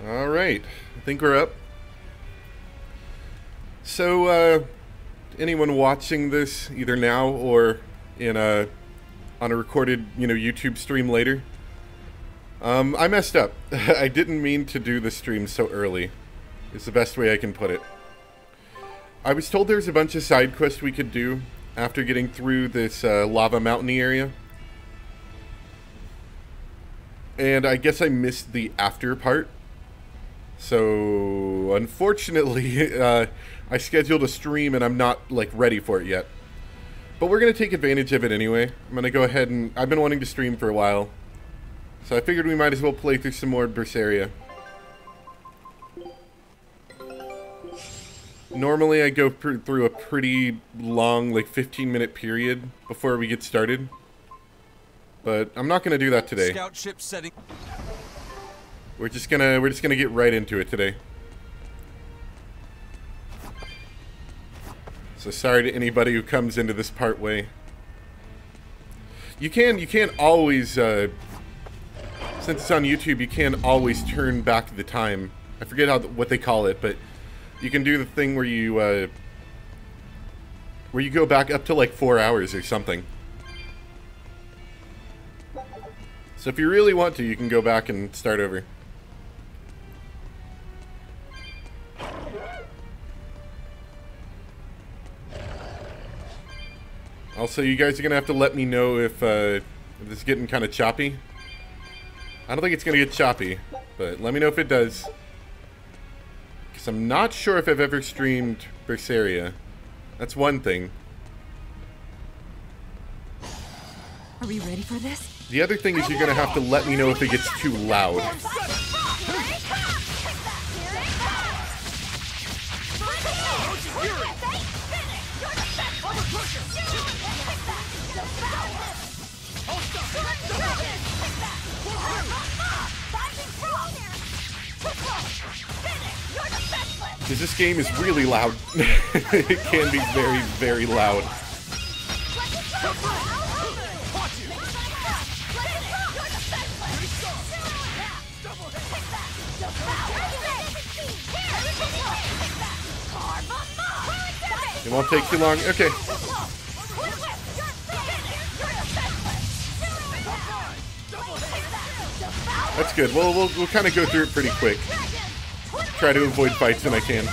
Alright, I think we're up. So, anyone watching this, either now or in on a recorded, YouTube stream later, I messed up. I didn't mean to do the stream so early, is the best way I can put it. I was told there's a bunch of side quests we could do after getting through this lava mountainy area. And I guess I missed the after part. So, unfortunately, I scheduled a stream and I'm not, ready for it yet. But we're going to take advantage of it anyway. I'm going to go ahead and... I've been wanting to stream for a while. So I figured we might as well play through some more Berseria. Normally I go through a pretty long, 15-minute period before we get started. But I'm not going to do that today. Scout ship setting. We're just gonna get right into it today. So sorry to anybody who comes into this part way. You can't always since it's on YouTube, you can't always turn back the time. I forget what they call it, but you can do the thing where you go back up to 4 hours or something. So if you really want to, you can go back and start over. Also, you guys are going to have to let me know if this is getting kind of choppy. I don't think it's going to get choppy, but let me know if it does. Because I'm not sure if I've ever streamed Berseria. That's one thing. Are we ready for this? The other thing is you're going to have to let me know if it gets too loud. Because this game is really loud. It can be very, very loud. It won't take too long. Okay. That's good. We'll kind of go through it pretty quick. Try to avoid fights when I can.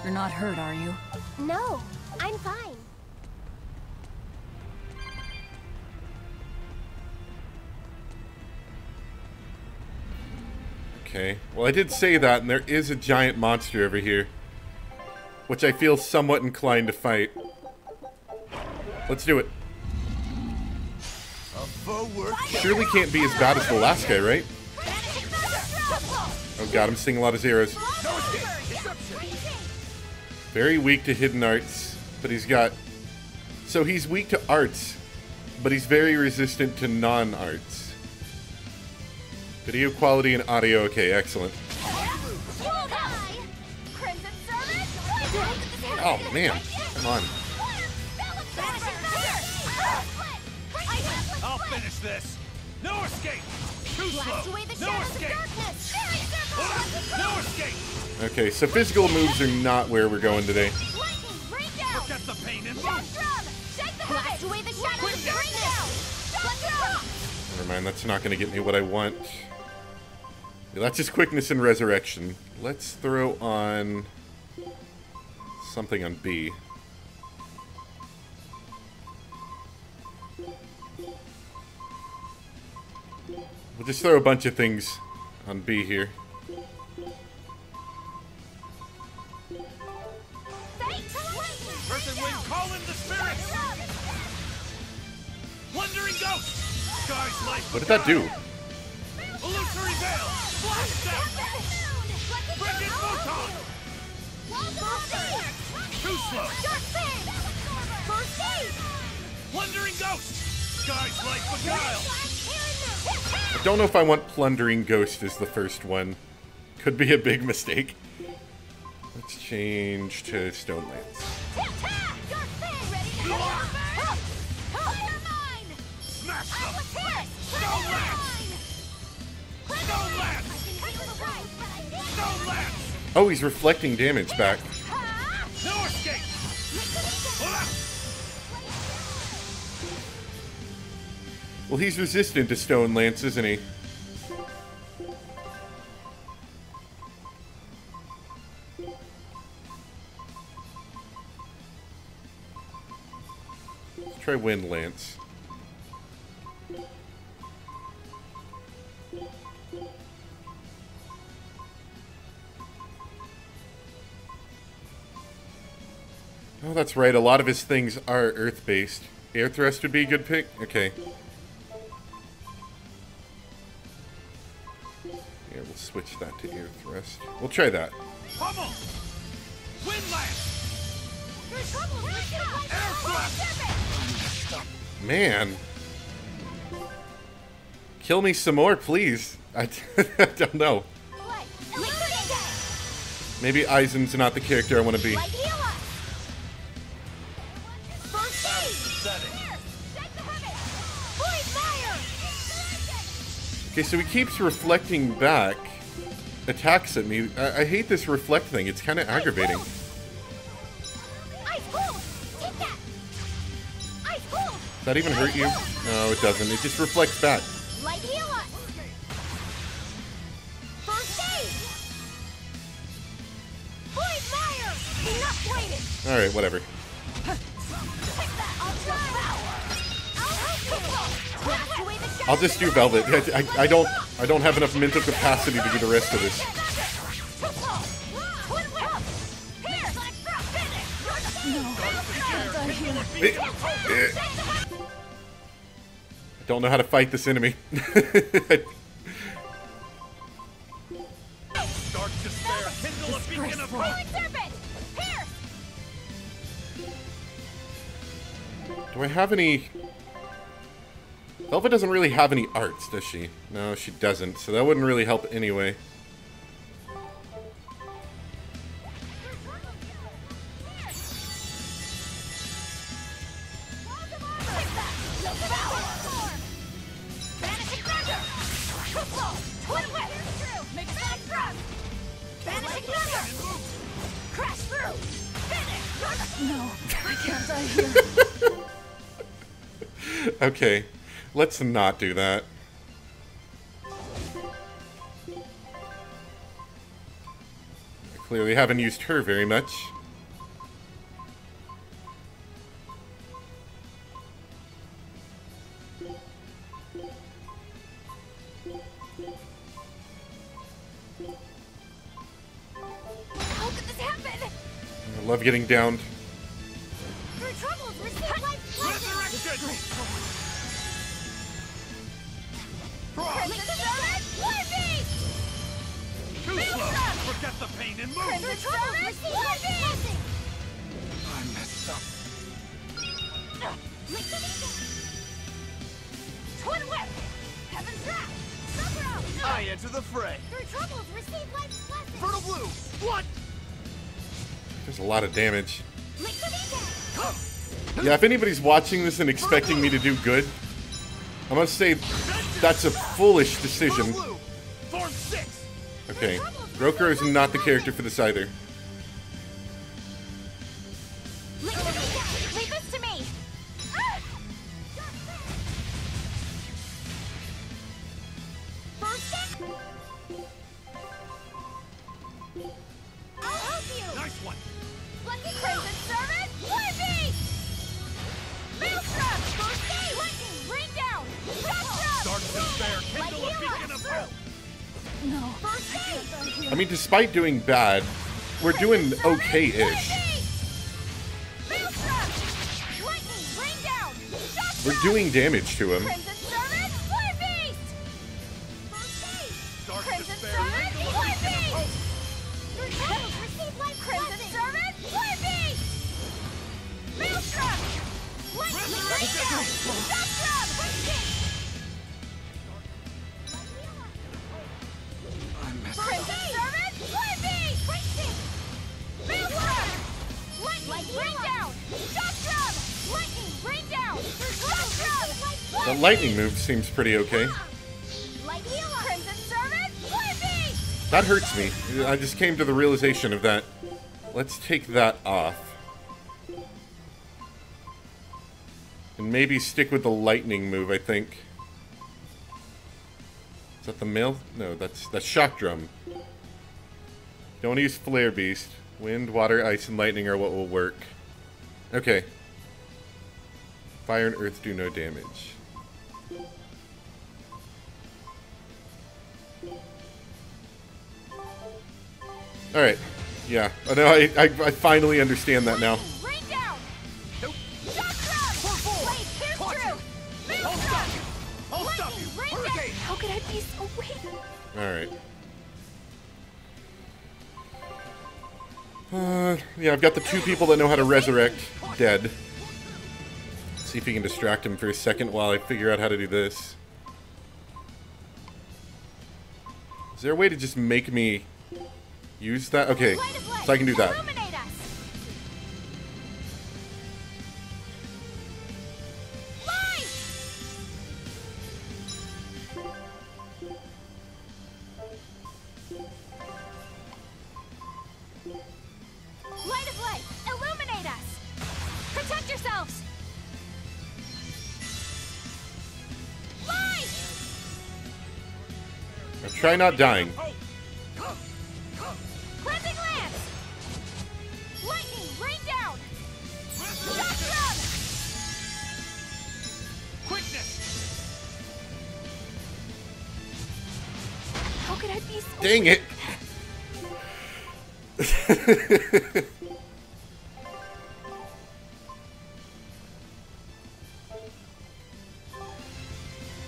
You're not hurt, are you? No, I'm fine. Okay. Well, I did say that, and there is a giant monster over here, which I feel somewhat inclined to fight. Let's do it. Surely can't be as bad as the last guy, right? Oh god, I'm seeing a lot of zeros. Very weak to hidden arts, but he's got... So he's weak to arts, but he's very resistant to non-arts. Video quality and audio, okay, excellent. Oh man, come on. I'll finish this. No escape. Too slow. No escape. No escape. Okay, so physical moves are not where we're going today. Forget the pain and move. Never mind, that's not going to get me what I want. Yeah, that's just quickness and resurrection. Let's throw on something on B. We'll just throw a bunch of things on B here. Person Wing, call in the spirits. Wandering ghost. Sky's light. What did that do? Illusory veil. Flash step. Frigid photon. Too slow. Dark Fin! First aid! Plundering ghost. Sky's like beguile. I don't know if I want Plundering Ghost as the first one. Could be a big mistake. Let's change to Stone Lance. Dark Fin! Ready to go? Fire mine! Smash them. Pierce! Stone Lance. Stone Lance. Stone Lance. Oh, he's reflecting damage back. No escape. Well, he's resistant to Stone Lance, isn't he? Let's try Wind Lance. Oh, that's right. A lot of his things are Earth-based. Air Thrust would be a good pick? Okay. Yeah, we'll switch that to Air Thrust. We'll try that. Pummel. Wind Lance. Air thrust. Man. Kill me some more, please. I don't know. Maybe Aizen's not the character I want to be. Okay, so he keeps reflecting back attacks at me. I hate this reflect thing. It's kind of aggravating. Does that even hurt you? No, it doesn't. It just reflects back. Alright, whatever. I'll just do Velvet. I don't have enough mental capacity to do the rest of this. I don't know how to fight this enemy. Dark despair. Kindle a beacon of hope. Do I have any... Velva doesn't really have any arts, does she? No, she doesn't, so that wouldn't really help anyway. No, I can't die here. Okay, let's not do that. I clearly haven't used her very much. How could this happen? I love getting downed. Your troubles receive life Resurrection. Too slow. Forget the pain and move. Your troubles receive life blessing. I messed up. Twin whip. Heaven's wrath. Sucker. I enter the fray. Your troubles receive life's blessing. Fertile blue. What? There's a lot of damage. Yeah, if anybody's watching this and expecting me to do good, I'm gonna say that's a foolish decision. Form 6. Okay, Rokuro is not the character for this either. Leave this to me. I'll help you. Nice one. Lucky Crimson Servant, War Beast! Maelstrom! First aid! Lightning! Rain down! Maelstrom! Dark despair. Kindle a beacon of hope. No. First aid! I mean, despite doing bad, we're doing okay-ish. Maelstrom! Lightning! Rain down! We're doing damage to him. Crimson Servant, War Beast! First aid! Dark Crimson despair. Servant, Kindle a War beacon of Beast! hope. Your troubles receive life Crimson Servant, War Beast! The lightning move seems pretty okay. Lightning Crimson Servant, Flippy! That hurts me. I just came to the realization of that. Let's take that off. And maybe stick with the lightning move, I think. Is that the mail? No, that's shock drum. Don't use Flare Beast. Wind, water, ice, and lightning are what will work. Okay. Fire and earth do no damage. Alright. Yeah. Oh, no, I finally understand that now. Rain down! Shock drum! Blade pierce through! Maelstrom! Lightning, rain down! How could I be so weak? Alright. Yeah, I've got the two people that know how to resurrect dead. Let's see if we can distract him for a second while I figure out how to do this. Is there a way to just make me use that? Okay, so I can do that. Illuminate us! Light! Light of light, illuminate us! Protect yourselves! Light! Now try not dying. Cleansing lance! Lightning, rain down! Shock drum! Quickness! How could I be so Dang it!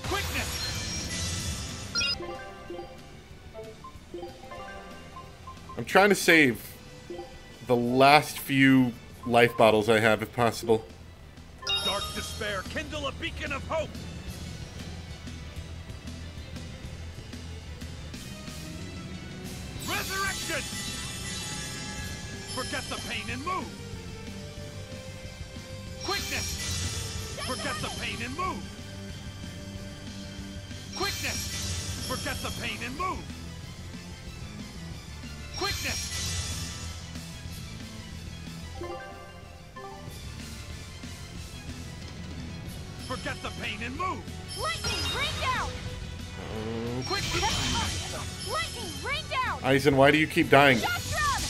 Quickness! I'm trying to save the last few life bottles I have if possible. Dark despair, kindle a beacon of hope! Resurrection! Forget the pain and move! Quickness! Forget the pain and move! Quickness! Forget the pain and move! Quickness! Forget the pain and move! Lightning, rain down! Quickness! Lightning, rain down! Aizen, why do you keep dying? Shock drum!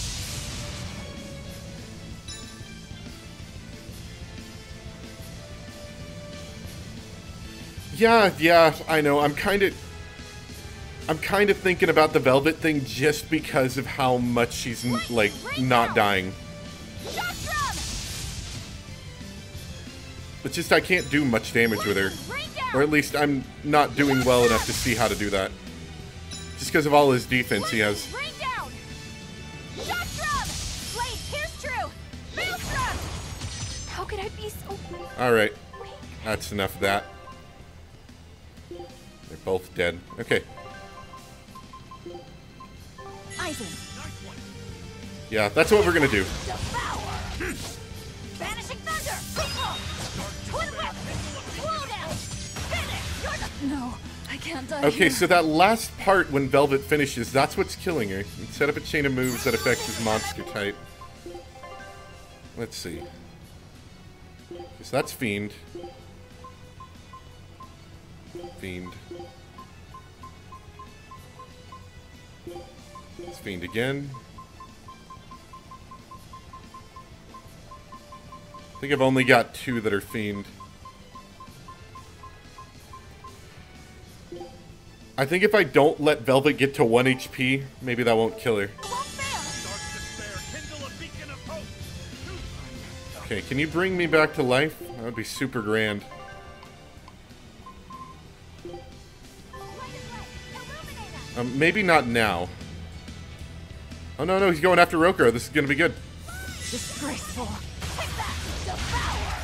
Yeah, I know. I'm kind of thinking about the Velvet thing just because of how much she's like not dying. Shock drum! It's just I can't do much damage with her. Rain down! Or at least I'm not doing well enough to see how to do that. Just because of all his defense he has. Rain down! Shock drum! Blade pierce through! Maelstrom! How could I be so Alright, weak? that's enough of that. They're both dead. Okay. Aizen, Yeah, that's what we're gonna do. Devour! Vanishing thunder! Twin whip! Slow down! Finish! You're the... no, I can't die Okay, here. so that last part when Velvet finishes, that's what's killing her. You set up a chain of moves that affects his monster type. Let's see. So that's Fiend. Fiend. It's Fiend again. I think I've only got 2 that are Fiend. I think if I don't let Velvet get to 1 HP, maybe that won't kill her. won't fail! Dark despair, kindle a beacon of hope! Okay, can you bring me back to life? That would be super grand. Light of light! Illuminate us! Maybe not now. Oh, no, he's going after Rokuro. This is going to be good. Disgraceful. Take that! Devour!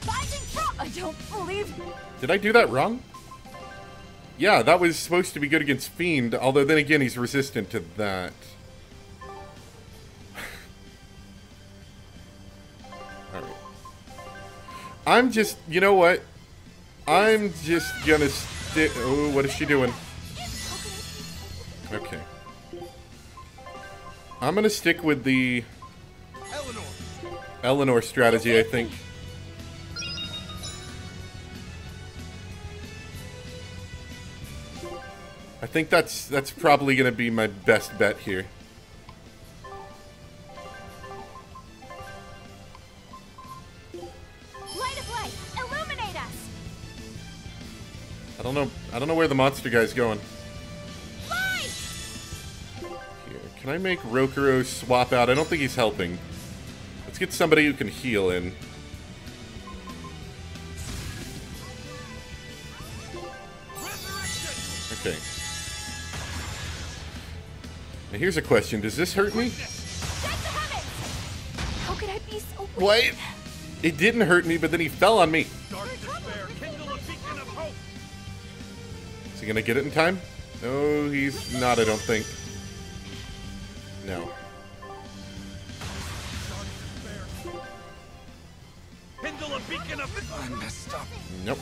Binding trunk! I don't believe. Did I do that wrong? Yeah, that was supposed to be good against Fiend, although then again, he's resistant to that. Alright. I'm just, you know what? I'm just gonna stick. Oh, what is she doing? Okay. I'm gonna stick with the Eleanor strategy, I think. I think that's probably gonna be my best bet here. Light of light, illuminate us. I don't know where the monster guy's going. Light! Here, can I make Rokuro swap out? I don't think he's helping. Let's get somebody who can heal in. Okay. Now here's a question. Does this hurt me? How could I be so weak? What? It didn't hurt me, but then he fell on me. Is he gonna get it in time? No, he's not, I don't think. No. I messed up. Nope.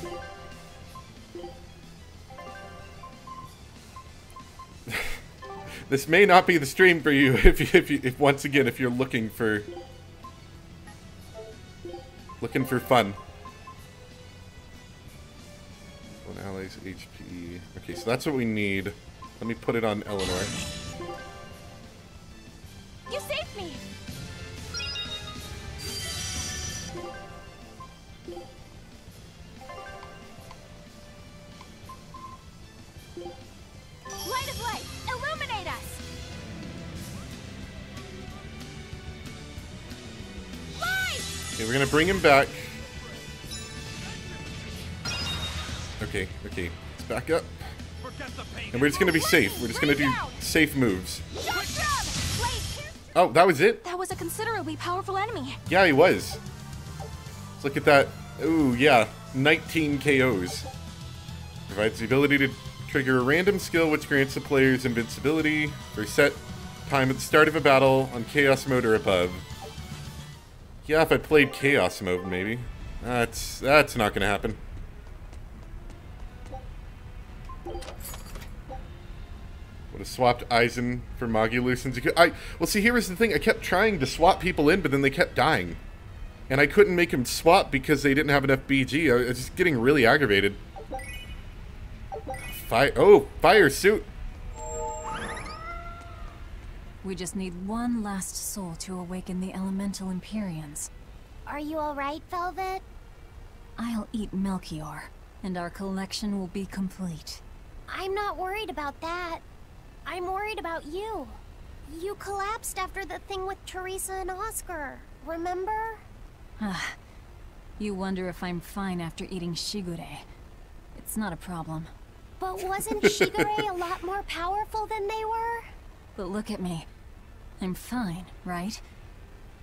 This may not be the stream for you if once again if you're looking for fun. One ally's HP. Okay, so that's what we need. Let me put it on Eleanor. You saved me. Light of light, illuminate us. Light! Okay, we're gonna bring him back. Okay, okay. Let's back up. And we're just gonna be safe. We're just gonna do safe moves. Oh, that was it? That was a considerably powerful enemy. Yeah, he was. Let's look at that. Ooh, yeah. 19 KOs. Provides the ability to trigger a random skill which grants the player's invincibility for a set time at the start of a battle on Chaos Mode or above. Yeah, if I played Chaos Mode, maybe. That's not gonna happen. Would have swapped Aizen for Magilus and Zaku. Well, see, here was the thing. I kept trying to swap people in, but then they kept dying. And I couldn't make them swap because they didn't have enough BG. I was just getting really aggravated. Fire suit. We just need one last soul to awaken the elemental Empyreans. Are you alright, Velvet? I'll eat Melchior, and our collection will be complete. I'm not worried about that. I'm worried about you. You collapsed after the thing with Teresa and Oscar, remember? You wonder if I'm fine after eating Shigure. It's not a problem. But wasn't Shigure a lot more powerful than they were? But look at me. I'm fine, right?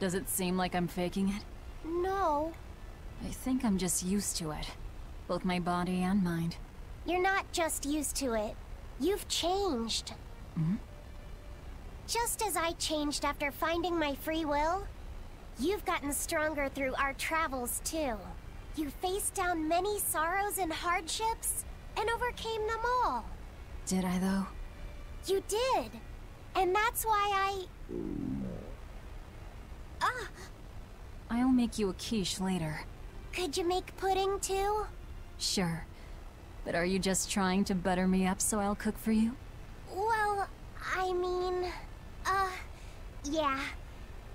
Does it seem like I'm faking it? No. I think I'm just used to it. Both my body and mind. You're not just used to it. You've changed. Hmm? Just as I changed after finding my free will, you've gotten stronger through our travels too. You faced down many sorrows and hardships, and overcame them all. Did I, though? You did. And that's why I'll make you a quiche later. Could you make pudding too? Sure. But are you just trying to butter me up so I'll cook for you? Well, I mean, yeah.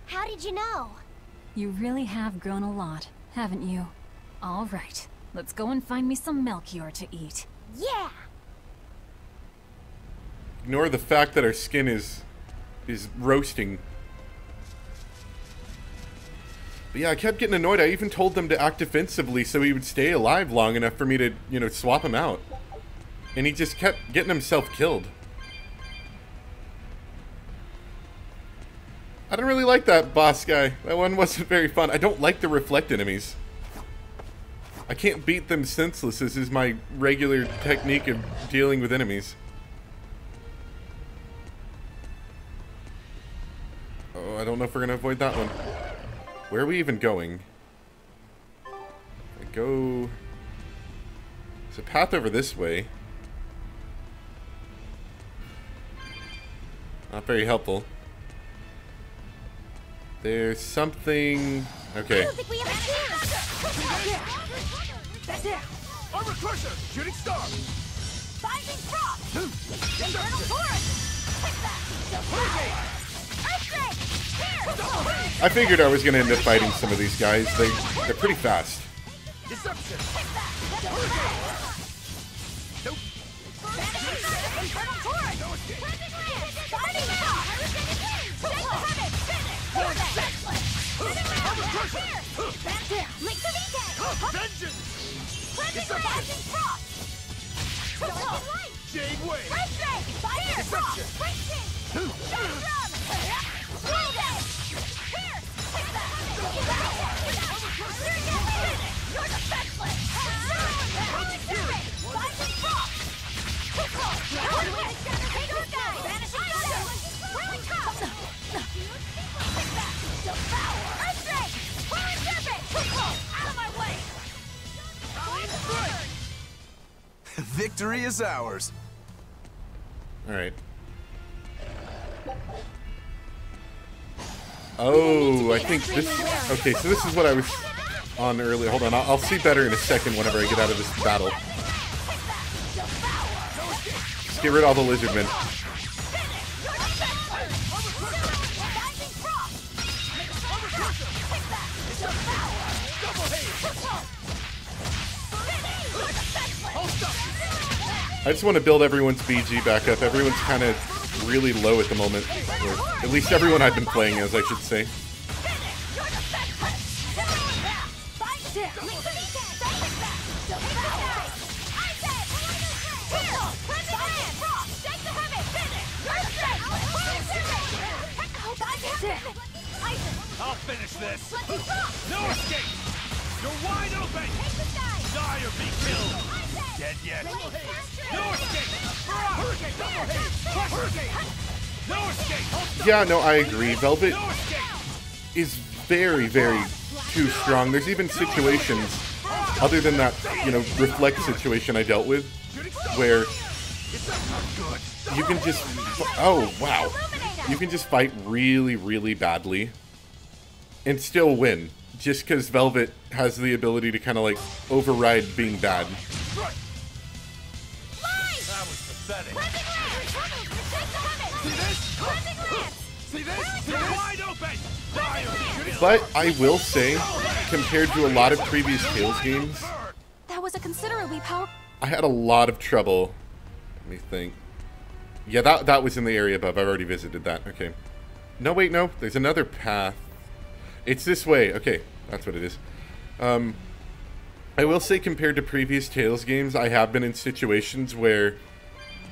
How did you know? You really have grown a lot, haven't you? All right. Let's go and find me some Melchior to eat. Yeah! Ignore the fact that our skin is roasting. But yeah, I kept getting annoyed. I even told them to act defensively so he would stay alive long enough for me to, you know, swap him out. And he just kept getting himself killed. I don't really like that boss guy. That one wasn't very fun. I don't like the reflect enemies. I can't beat them senseless. This is my regular technique of dealing with enemies. Oh, I don't know if we're gonna avoid that one. Where are we even going? I go... There's a path over this way. Not very helpful. There's something... Okay. I don't think we have a chance! That's it! Armor Crusher! Shooting Star! Binding Frost! Infernal Torrent! Take that! Earthquake! Here! I figured I was going to end up fighting some of these guys. They're pretty fast. Deception! Take that! Nope! Infernal Torrent! Binding Lance! Binding Frost! Take the Hermit! Armor Crusher! That's it! Link the V-Tag! Vengeance! Binding Frost! Jade Wave! Earthquake! Fire! Frost! Racing! Shadow Drum! Roll Day! Here! Take that! You're defenseless! Binding Frost! Take those guys! Vanishing Shadow! Whirling Top! Take that! Devour! Earthquake! Whirling Serpent! Out of my way! Victory is ours. Alright. Oh, I think this... Okay, so this is what I was on earlier. Hold on, I'll see better in a second whenever I get out of this battle. Just get rid of all the lizardmen. I just want to build everyone's BG back up. Everyone's kind of really low at the moment. Or at least everyone I've been playing as, I should say. I'll finish this! No escape! You're wide open! Die or be killed! Dead yet? No escape! Hurricane! No escape! Yeah, no, I agree. Velvet No escape! is very, very too strong. There's even situations, other than that, you know, reflect situation I dealt with, where you can just... Oh, wow. You can just fight really, really badly and still win. Just because Velvet has the ability to kind of like override being bad. That was pathetic. See this? See this? Wide open! Die or be killed! But I will say, compared to a lot of previous Tales games, That was a considerably powerful... I had a lot of trouble. Let me think. Yeah, that was in the area above. I've already visited that. Okay. No, wait, no. There's another path. It's this way. Okay, that's what it is. I will say, compared to previous Tales games, I have been in situations where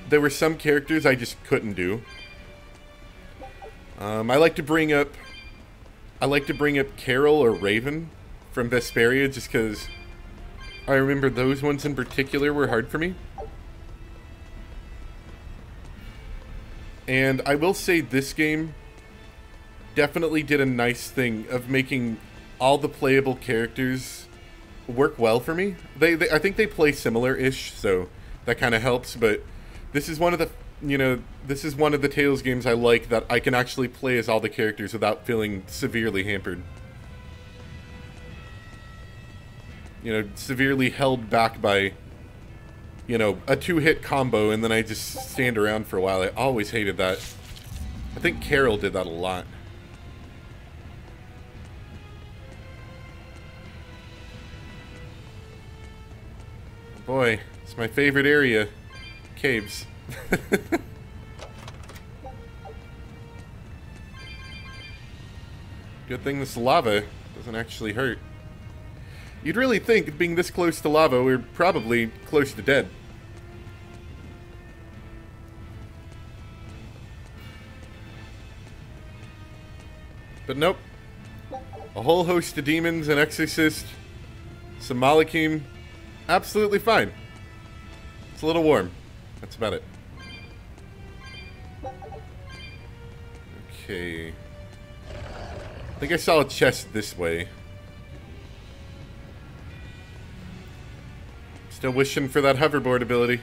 there were some characters I just couldn't do. I like to bring up Carol or Raven from Berseria, just because I remember those ones in particular were hard for me. And I will say this game definitely did a nice thing of making all the playable characters work well for me. I think they play similar-ish, so that kind of helps, but this is one of the, you know, this is one of the Tales games I like that I can actually play as all the characters without feeling severely hampered. You know, severely held back by, you know, a two-hit combo and then I just stand around for a while. I always hated that. I think Carol did that a lot. Boy, it's my favorite area. Caves. Good thing this lava doesn't actually hurt. You'd really think, being this close to lava, we're probably close to dead. But nope. A whole host of demons, an exorcist, some Malakim. Absolutely fine. It's a little warm. That's about it. Okay. I think I saw a chest this way. Still wishing for that hoverboard ability.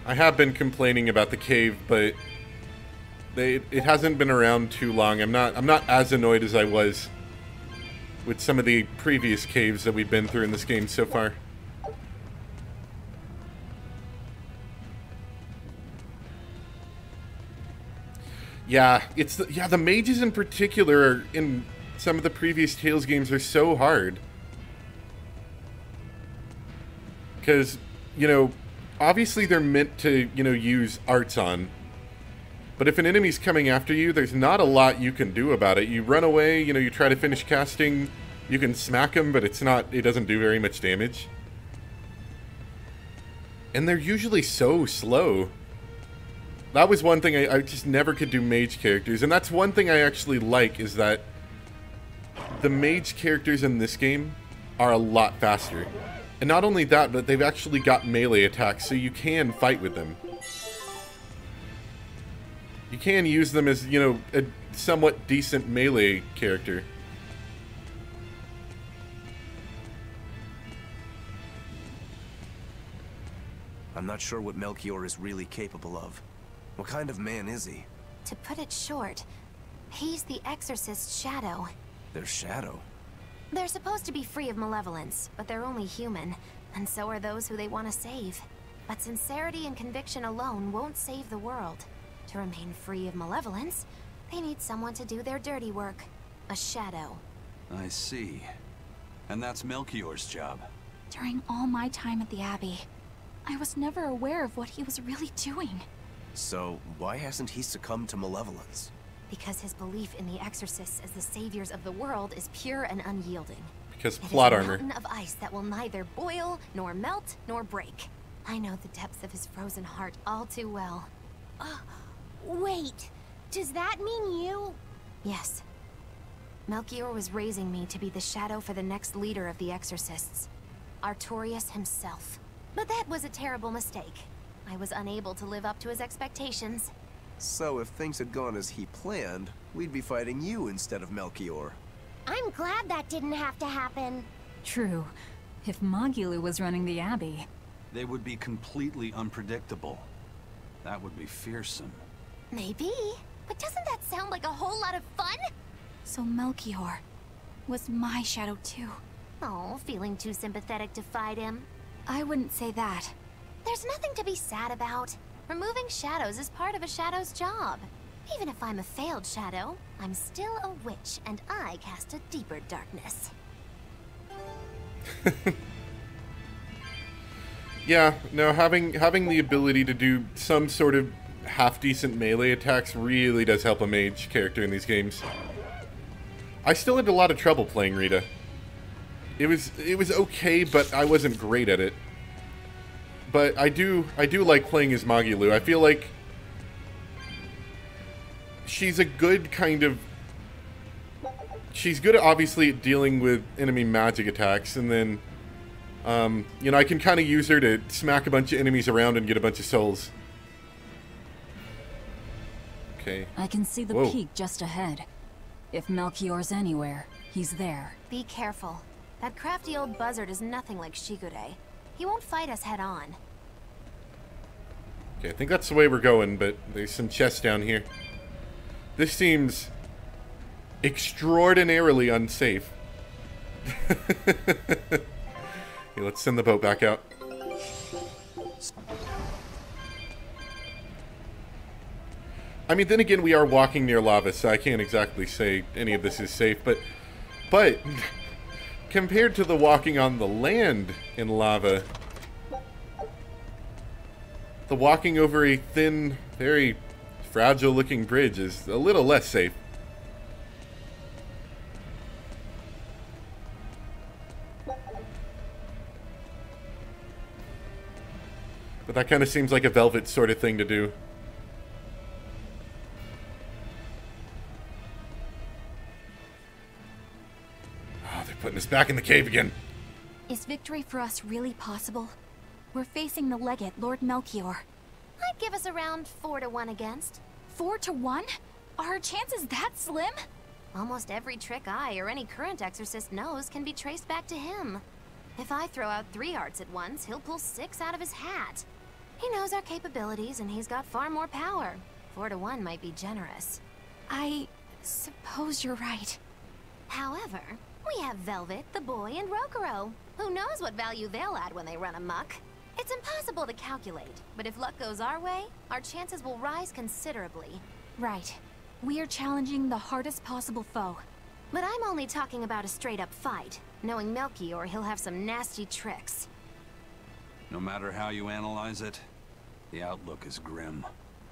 I have been complaining about the cave, but it hasn't been around too long. I'm not as annoyed as I was with some of the previous caves that we've been through in this game so far. Yeah, the mages in particular in some of the previous Tales games are so hard. Because, you know, obviously they're meant to, you know, use arts on. But if an enemy's coming after you, there's not a lot you can do about it. You run away, you know, you try to finish casting, you can smack them, but it doesn't do very much damage. And they're usually so slow. That was one thing I just never could do mage characters. And that's one thing I actually like, is that the mage characters in this game are a lot faster. And not only that, but they've actually got melee attacks, so you can fight with them. You can use them as, you know, a somewhat decent melee character. I'm not sure what Melchior is really capable of. What kind of man is he? To put it short, he's the Exorcist's shadow. Their shadow? They're supposed to be free of malevolence, but they're only human, and so are those who they want to save. But sincerity and conviction alone won't save the world. To remain free of malevolence, they need someone to do their dirty work. A shadow. I see. And that's Melchior's job. During all my time at the Abbey, I was never aware of what he was really doing. So, why hasn't he succumbed to malevolence? Because his belief in the Exorcists as the saviors of the world is pure and unyielding. Because plot armor. It is a mountain of ice that will neither boil, nor melt, nor break. I know the depths of his frozen heart all too well. Wait, does that mean you? Yes. Melchior was raising me to be the shadow for the next leader of the Exorcists. Artorius himself. But that was a terrible mistake. I was unable to live up to his expectations. So if things had gone as he planned, we'd be fighting you instead of Melchior. I'm glad that didn't have to happen. True. If Magulu was running the Abbey. They would be completely unpredictable. That would be fearsome. Maybe. But doesn't that sound like a whole lot of fun? So Melchior was my shadow too. Oh, feeling too sympathetic to fight him? I wouldn't say that. There's nothing to be sad about. Removing shadows is part of a shadow's job. Even if I'm a failed shadow, I'm still a witch, and I cast a deeper darkness. Yeah, no, having the ability to do some sort of half-decent melee attacks really does help a mage character in these games. I still had a lot of trouble playing Rita. It was okay, but I wasn't great at it. But I do like playing as Magulu. I feel like she's a good kind of... She's good, obviously, at dealing with enemy magic attacks, and then, you know, I can kind of use her to smack a bunch of enemies around and get a bunch of souls. Okay. I can see the peak just ahead. If Melchior's anywhere, he's there. Be careful. That crafty old buzzard is nothing like Shigure. He won't fight us head on. Okay, I think that's the way we're going, but there's some chests down here. This seems extraordinarily unsafe. Okay, let's send the boat back out. I mean, then again, we are walking near lava, so I can't exactly say any of this is safe, but compared to the walking on the land in lava, the walking over a thin, very fragile-looking bridge is a little less safe. But that kind of seems like a Velvet sort of thing to do. Putting us back in the cave again. Is victory for us really possible? We're facing the legate, Lord Melchior. I'd give us around 4 to 1 against. 4 to 1? Are our chances that slim? Almost every trick I or any current exorcist knows can be traced back to him. If I throw out 3 hearts at once, he'll pull 6 out of his hat. He knows our capabilities and he's got far more power. 4 to 1 might be generous. I suppose you're right. However, we have Velvet, the boy, and Rokuro. Who knows what value they'll add when they run amok? It's impossible to calculate, but if luck goes our way, our chances will rise considerably. Right. We are challenging the hardest possible foe. But I'm only talking about a straight-up fight. Knowing Melchior, he'll have some nasty tricks. No matter how you analyze it, the outlook is grim.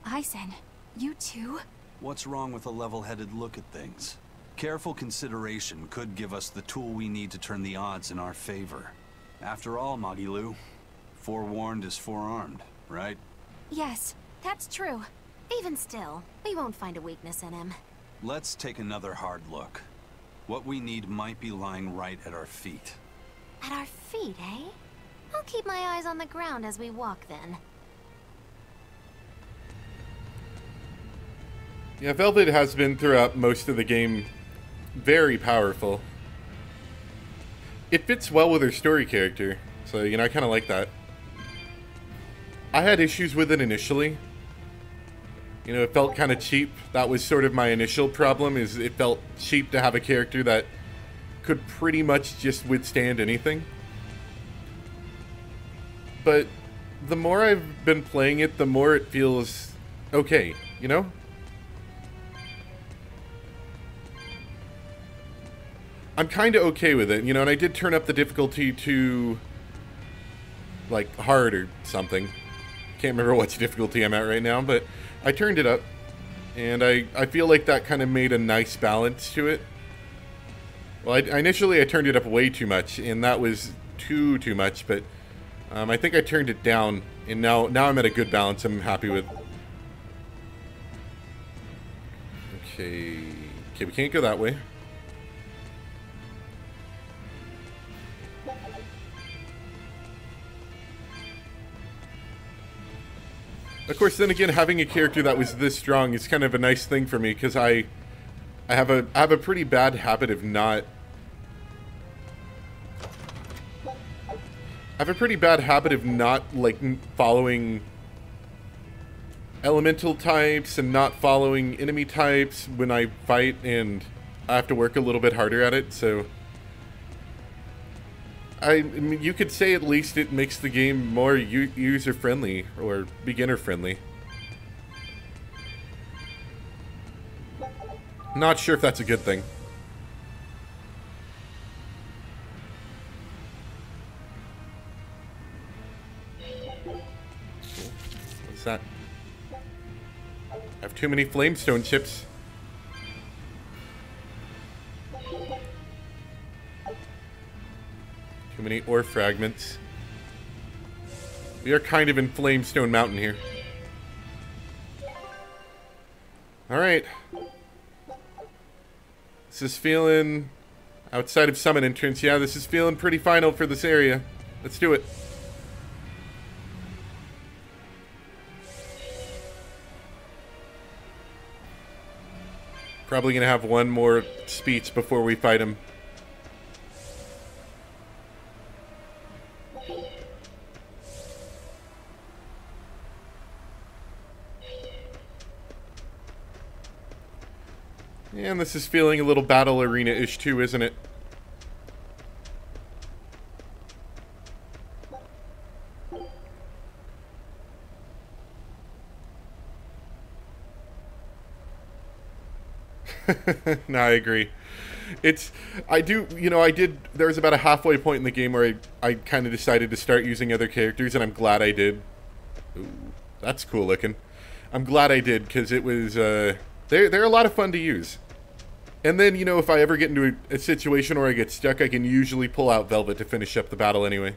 Aizen, you too? What's wrong with a level-headed look at things? Careful consideration could give us the tool we need to turn the odds in our favor. After all, Magilu, forewarned is forearmed, right? Yes, that's true. Even still, we won't find a weakness in him. Let's take another hard look. What we need might be lying right at our feet. At our feet, eh? I'll keep my eyes on the ground as we walk then. Yeah, Velvet has been throughout most of the game very powerful. It fits well with her story character, so, you know, I kind of like that. I had issues with it initially. You know, it felt kind of cheap. That was sort of my initial problem, is it felt cheap to have a character that could pretty much just withstand anything. But the more I've been playing it, the more it feels okay, you know? I'm kind of okay with it, you know, and I did turn up the difficulty to, like, hard or something. Can't remember what difficulty I'm at right now, but I turned it up, and I feel like that kind of made a nice balance to it. Well, initially I turned it up way too much, and that was too much, but I think I turned it down, and now I'm at a good balance I'm happy with. Okay, we can't go that way. Of course, then again, having a character that was this strong is kind of a nice thing for me, because I have a pretty bad habit of not... like, following elemental types and not following enemy types when I fight, and I have to work a little bit harder at it, so... I mean, you could say at least it makes the game more user-friendly, or beginner-friendly. Not sure if that's a good thing. What's that? I have too many flamestone chips. Too many ore fragments. We are kind of in Flamestone Mountain here. Alright. This is feeling... outside of Summon entrance, yeah, this is feeling pretty final for this area. Let's do it. Probably gonna have one more speech before we fight him. And this is feeling a little battle arena-ish too, isn't it? No, I agree. There was about a halfway point in the game where I kind of decided to start using other characters, and I'm glad I did. Ooh, that's cool looking. I'm glad I did, because it was, they're a lot of fun to use. And then, you know, if I ever get into a situation where I get stuck, I can usually pull out Velvet to finish up the battle anyway.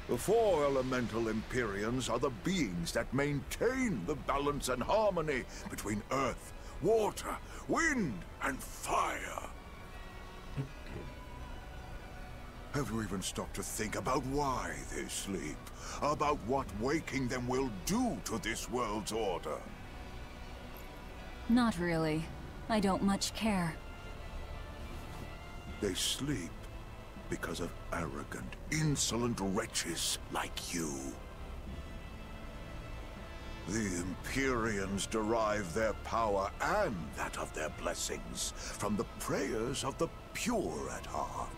The 4 elemental Empyreans are the beings that maintain the balance and harmony between earth, water, wind, and fire. Have you even stopped to think about why they sleep? About what waking them will do to this world's order? Not really. I don't much care. They sleep because of arrogant, insolent wretches like you. The Empyreans derive their power and that of their blessings from the prayers of the pure at heart.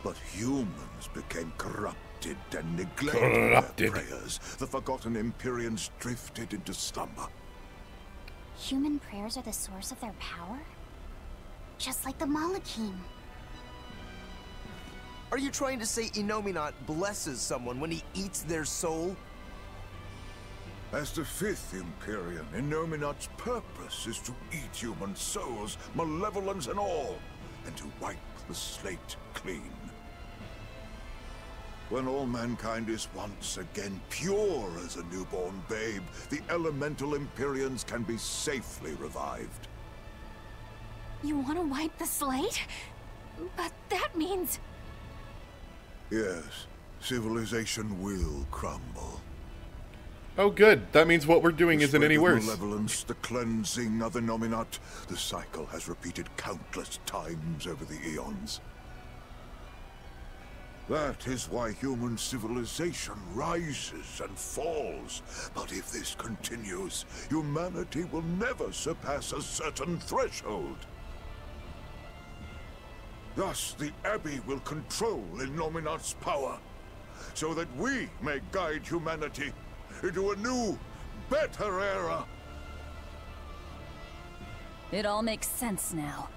But humans became corrupted and neglected their prayers. The forgotten Empyreans drifted into slumber. Human prayers are the source of their power? Just like the Malachim. Are you trying to say Innominat blesses someone when he eats their soul? As the fifth Empyrean, Innominat's purpose is to eat human souls, malevolence and all, and to wipe the slate clean. When all mankind is once again pure as a newborn babe, the elemental Empyreans can be safely revived. You want to wipe the slate? But that means... Yes, civilization will crumble. Oh good, that means what we're doing isn't any worse. Malevolence, the cleansing of Innominat, the cycle has repeated countless times over the eons. That is why human civilization rises and falls. But if this continues, humanity will never surpass a certain threshold. Thus, the Abbey will control Innominat's power, so that we may guide humanity into a new, better era. It all makes sense now.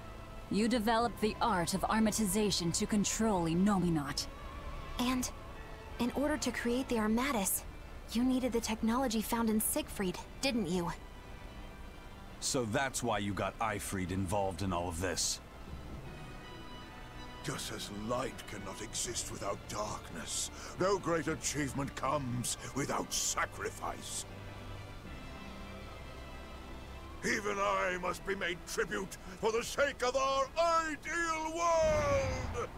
You developed the art of armatization to control Innominat. And in order to create the Armatus, you needed the technology found in Siegfried, didn't you? So that's why you got Ifried involved in all of this. Just as light cannot exist without darkness, no great achievement comes without sacrifice. Even I must be made tribute for the sake of our ideal world!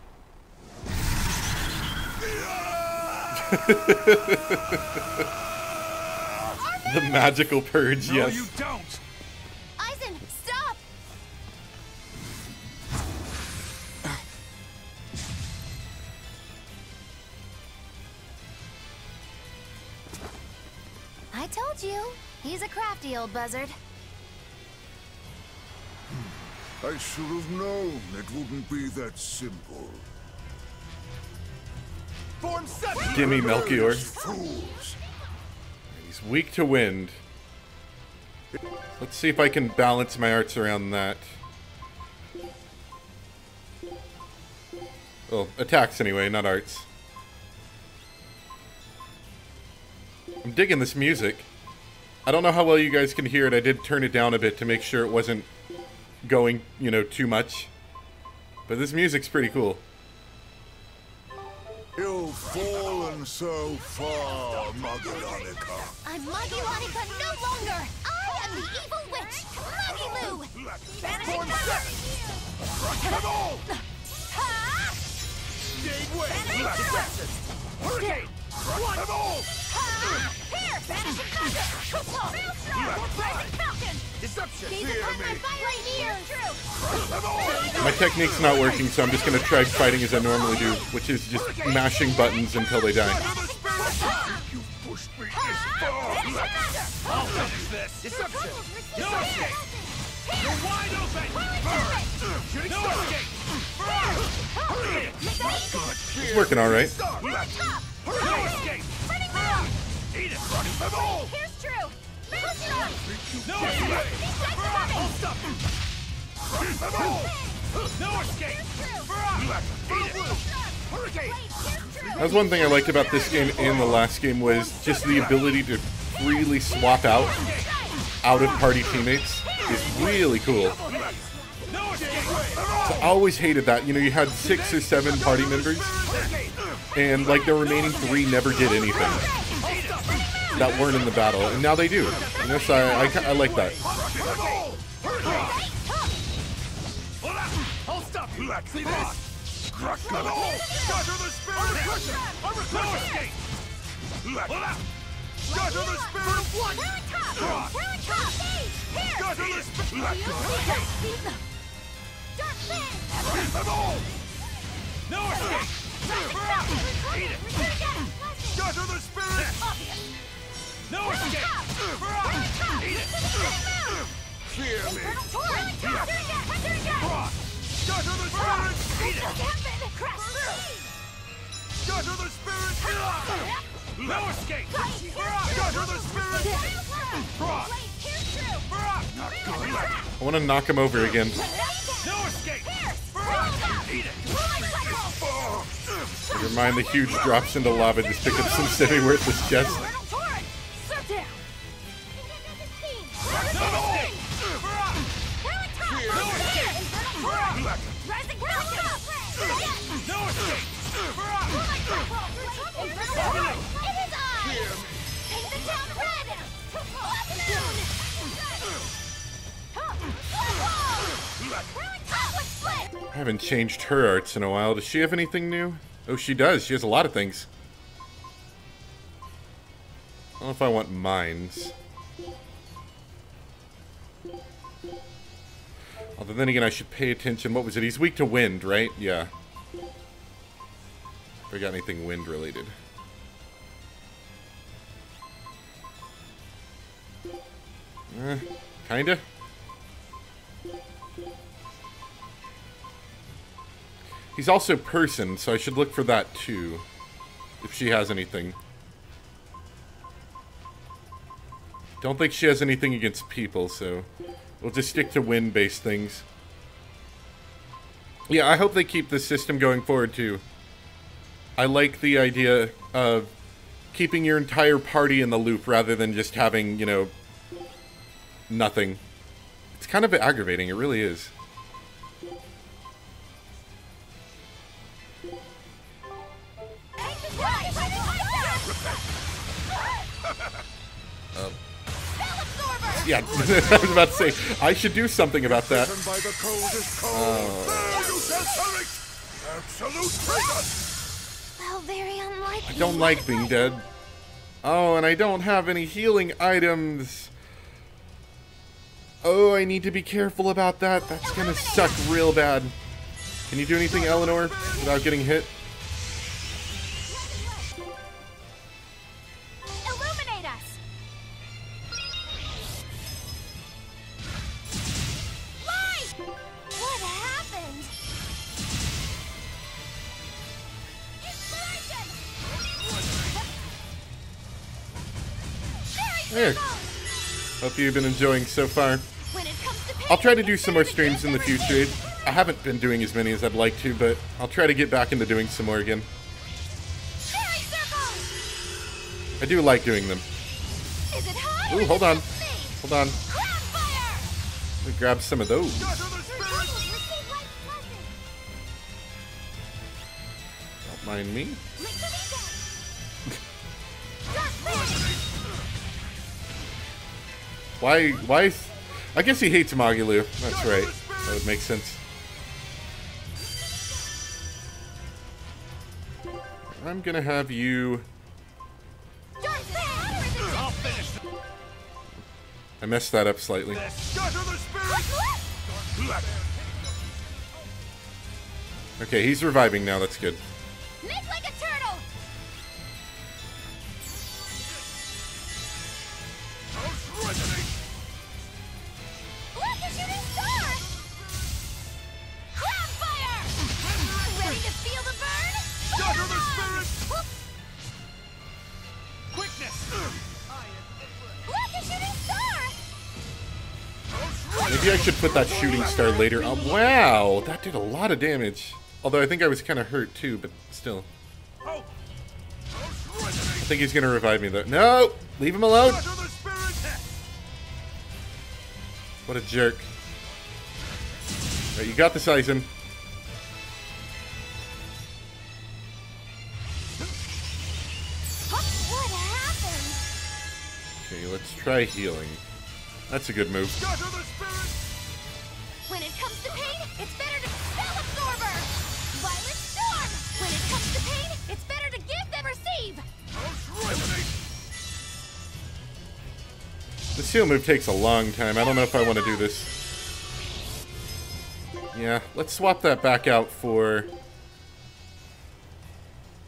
The magical purge, No, yes. you don't! Eisen, stop! I told you, he's a crafty old buzzard. I should have known it wouldn't be that simple. Form 7! Gimme Melchior. Fools! He's weak to wind. Let's see if I can balance my arts around that. Well, attacks anyway, not arts. I'm digging this music. I don't know how well you guys can hear it. I did turn it down a bit to make sure it wasn't going, you know, too much. But this music's pretty cool. You've fallen so far, Magilonica. I'm Magilonica no longer! I am the evil witch, Magilu! Form 7! Come on! Gave way! Hurricane! Come on! Here! Vanishing Thunder! Maelstrom! Rising Falcon! Deception! Gaze upon my fiery ears! My technique's not working, so I'm just gonna try fighting as I normally do, which is just mashing buttons until they die. You pushed me this far! I'll finish this! Deception! No escape! You're wide open! Burn! No escape! Burn! It's working alright. No escape! Eat it! Here's true! Maelstrom! No escape! I'll stop you! No escape! Eat it! Hurricane! That was one thing I liked about this game and the last game was just the ability to freely swap out of party teammates is really cool. No escape! So I always hated that. You know, you had 6 or 7 party members, and like the remaining 3 never did anything that weren't in the battle, and now they do. You know, so I like that. Hold stop you! See this? Crush them all! Scatter the spirit! No escape! Scatter the spirit of blood! Scatter the spirit! Freeze them all! No escape! Eat it! Scatter the spirit! No escape! Eat it! Fear me! Scatter the spirit! Eat it! Scatter the spirit! No escape! Scatter the spirit! Not good! I want to knock him over again. No escape! Eat it! Never mind the huge drops into lava. Just pick up some semi-worthless chests. I haven't changed her arts in a while. Does she have anything new? Oh, she does. She has a lot of things. I don't know if I want mines. Although then again, I should pay attention. What was it? He's weak to wind, right? Yeah. If I got anything wind related. Kinda. He's also person, so I should look for that too. If she has anything. Don't think she has anything against people, so we'll just stick to wind-based things. Yeah, I hope they keep this system going forward too. I like the idea of keeping your entire party in the loop rather than just having, you know, nothing. It's kind of aggravating, it really is. Yeah, I was about to say, I should do something about that. Well, very unlikely. I don't like being dead. Oh, and I don't have any healing items. Oh, I need to be careful about that. That's gonna suck real bad. Can you do anything, Eleanor, without getting hit? Illuminate us. Light! What happened? Inspiration! There. Hope you've been enjoying so far. When it comes to I'll try to do some more streams in the future. I haven't been doing as many as I'd like to, but I'll try to get back into doing some more again. I do like doing them. Is it high? Ooh, hold on. Hold on. Fire! Let me grab some of those. Don't mind me. Why? I guess he hates Magilu. That's right. That would make sense. I'm gonna have you... I messed that up slightly. Okay, he's reviving now. That's good. Make like a turtle! Look, a shooting star! Cloud fire! Ready to feel the burn? Scatter the spirit! Quickness! Look, a shooting star! Maybe I should put that shooting star later. Oh, wow, that did a lot of damage. Although I think I was kind of hurt too, but still. I think he's gonna revive me though. No! Leave him alone! What a jerk. Alright, you got this, Aizen. What happened? Okay, let's try healing. That's a good move. Scatter the spirit! When it comes to pain, it's better to spell absorber! Violent storm! When it comes to pain, it's better to give than receive! The seal move takes a long time. I don't know if I want to do this. Yeah, let's swap that back out for...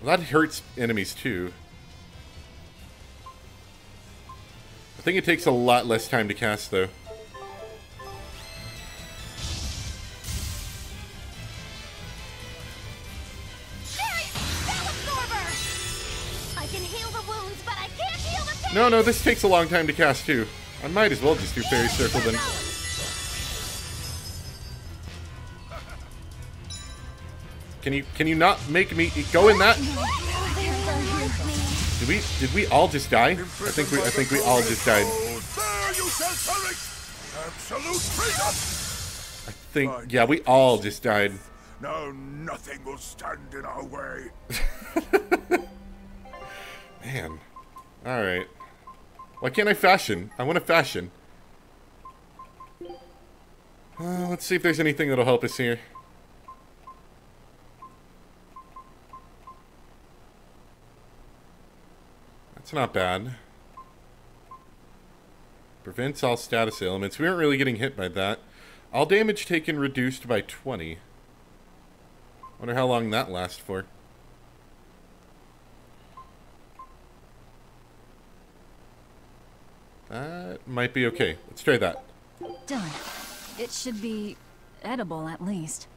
Well, that hurts enemies too. I think it takes a lot less time to cast though. No, this takes a long time to cast too. I might as well just do Fairy Circle then. Can you not make me go in that? Did we all just die? I think we all just died. I think yeah, we all just died. Now nothing will stand in our way. Man. Alright. Why can't I fashion? I want to fashion. Let's see if there's anything that'll help us here. That's not bad. Prevents all status ailments. We aren't really getting hit by that. All damage taken reduced by 20. Wonder how long that lasts for. That might be okay. Let's try that. Done. It should be edible at least.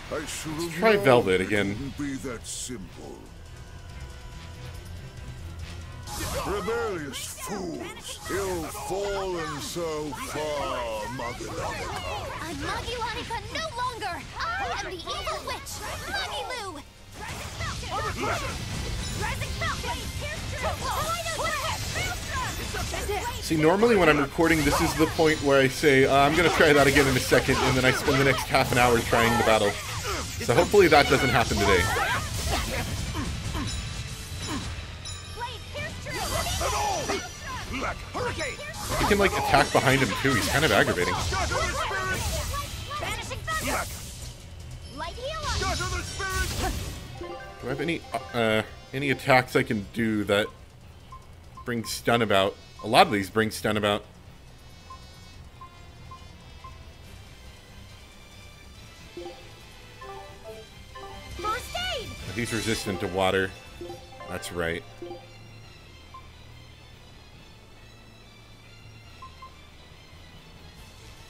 Let's try Velvet again. Be that simple. Rebellious fools, ill-fallen so far, Magilonica. I'm Magilonica no longer! I am the evil witch, Magilu! See, normally when I'm recording, this is the point where I say, I'm going to try that again in a second, and then I spend the next half an hour trying the battle. So hopefully that doesn't happen today. You can, like, attack behind him, too. He's kind of aggravating. Do I have any attacks I can do that bring stun about? A lot of these bring stun about. He's resistant to water. That's right.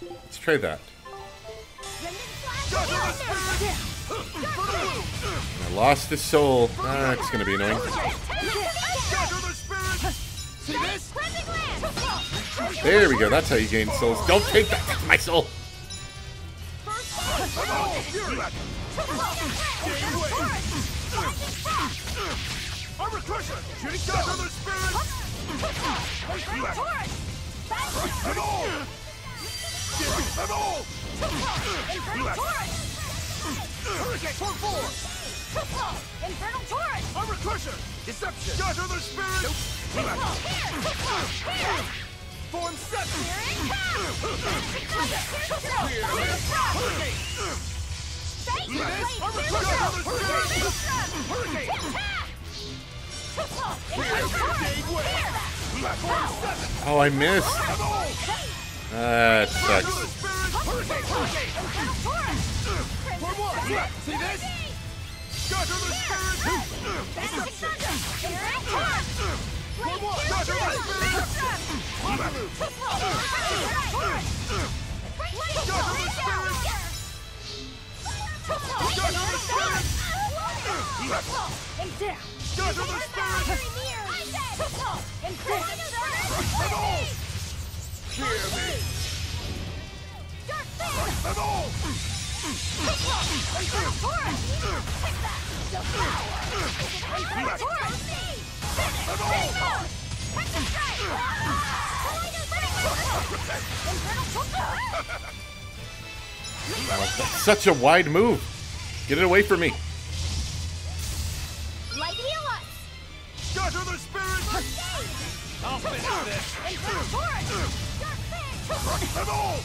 Let's try that. I lost his soul. That's gonna be annoying. There we go. That's how you gain souls. Don't take that. That's my soul. Infernal Torrent! Armor Crusher! Deception! Scatter the spirit! Form 7! Oh, I missed. That sucks. See this? Scatter the spirit! That's such a wide move. Get it away from me. Shatter the spirit! I'll finish this! Crush them all!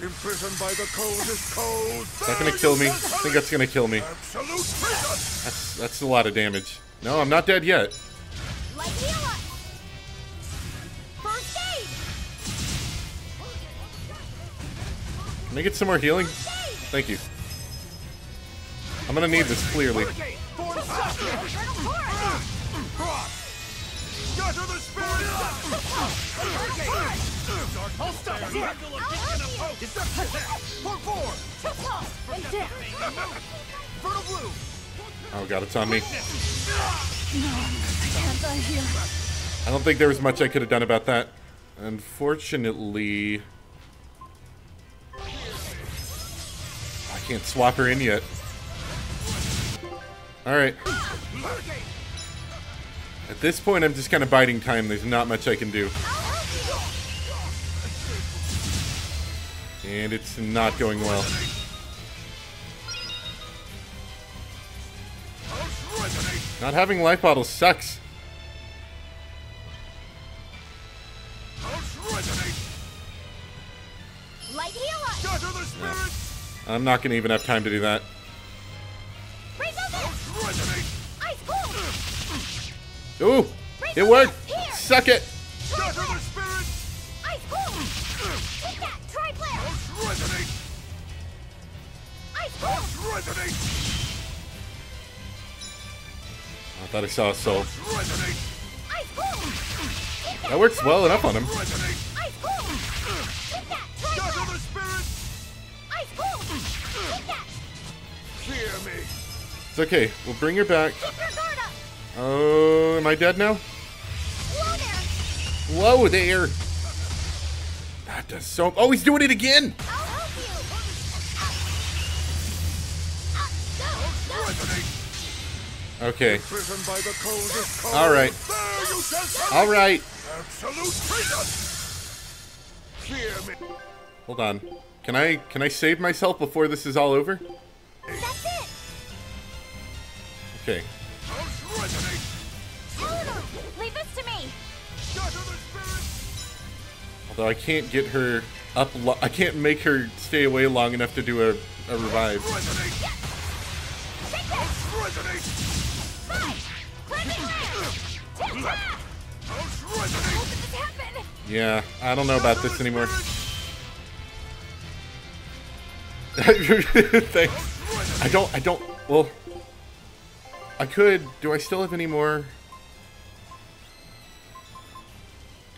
Imprisoned by the coldest cold. Is that gonna kill me? I think that's gonna kill me. Absolute freedom! That's a lot of damage. No, I'm not dead yet. Light heal up! First aid! Can I get some more healing? Thank you. I'm gonna need this clearly. Shatter the spirit! I'll stop you! Fertile blue! Oh god, it's on me. I can't die here. I don't think there was much I could have done about that. Unfortunately... I can't swap her in yet. Alright. At this point, I'm just kind of biding time. There's not much I can do. And it's not going well. Not having life bottles sucks. Light heal up! Shatter the spirit! I'm not going to even have time to do that. Ice cold! Ooh! It worked! Suck it! Shatter the spirit! Ice cold! Take that! Try flare! Resonate! Ice cold! Resonate! I thought I saw a soul. Resonate! Ice cold! That works well enough on him. Resonate! Ice cold! Take that! Try Shatter flare! the spirit! Ice cold! Take that! Fear me! It's okay. We'll bring her back. Keep your guard up! Oh, am I dead now? Whoa there! Whoa there! That does so... Oh, he's doing it again! I'll help you! Go! Resonate! Okay. Imprisoned by the coldest cold. Alright. There you shall see! Alright. Absolute freedom! Fear me! Hold on. Can I save myself before this is all over? That's it! Okay. Resonate! Eleanor! Leave this to me! Shatter the spirit! Although I can't get her up... I can't make her stay away long enough to do a revive. Resonate! Take this! Resonate! Five! Cleansing land! Tip-tap! Resonate! How did this happen? Yeah, I don't know about this anymore. Thanks. I don't... Well... I could... Do I still have any more?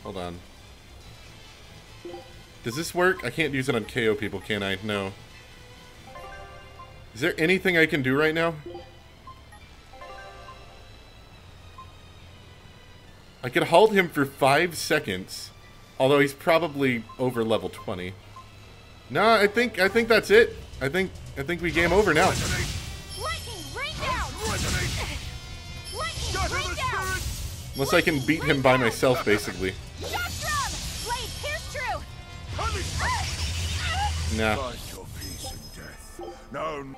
Hold on. Does this work? I can't use it on KO people, can I? No. Is there anything I can do right now? I could hold him for 5 seconds. Although he's probably over level 20. No, I think that's it. I think we game over now. Lightning, rain down! Lightning, rain down! Unless I can beat him by myself, basically. Shock drum! Blade, pierce true! Nah. Find your peace in death. No.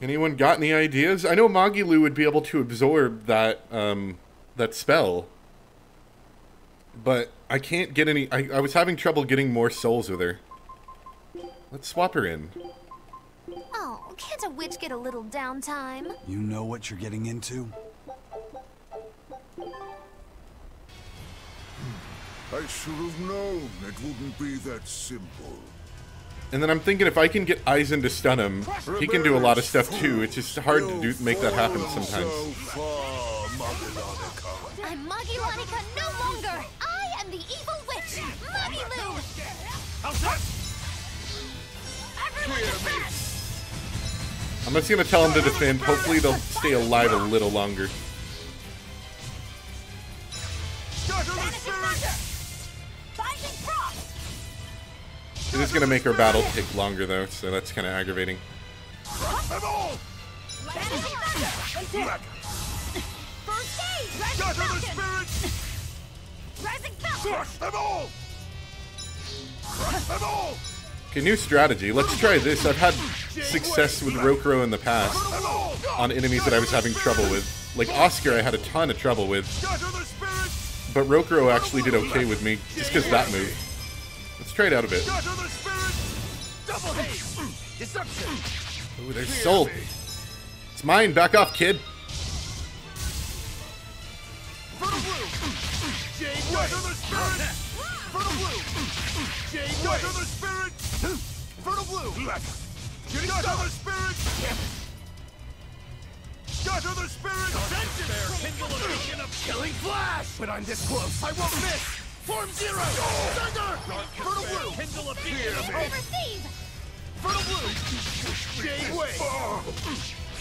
Anyone got any ideas? I know Magilu would be able to absorb that that spell. But I can't get any... I was having trouble getting more souls with her. Let's swap her in. Oh, can't a witch get a little downtime? You know what you're getting into? I should have known it wouldn't be that simple. And then I'm thinking if I can get Aizen to stun him, he can do a lot of stuff too. It's just hard to make that happen sometimes. I'm Magilonica no longer! I am the evil witch, Magilu! Everyone defend! I'm just gonna tell him to defend. Hopefully they'll stay alive a little longer. It is gonna make our battle take longer though, so that's kind of aggravating. Okay, new strategy. Let's try this. I've had success with Rokuro in the past on enemies that I was having trouble with. Like Oscar, I had a ton of trouble with. But Rokuro actually did okay with me, just because that move. Let's try it out a bit. Ooh, there's Soul. It's mine. Back off, kid. Killing flash! When I'm this close, I won't miss! Form zero! Thunder! Fertile blue! Kindle a beacon of hope! Receive! Fertile blue! Jade wave!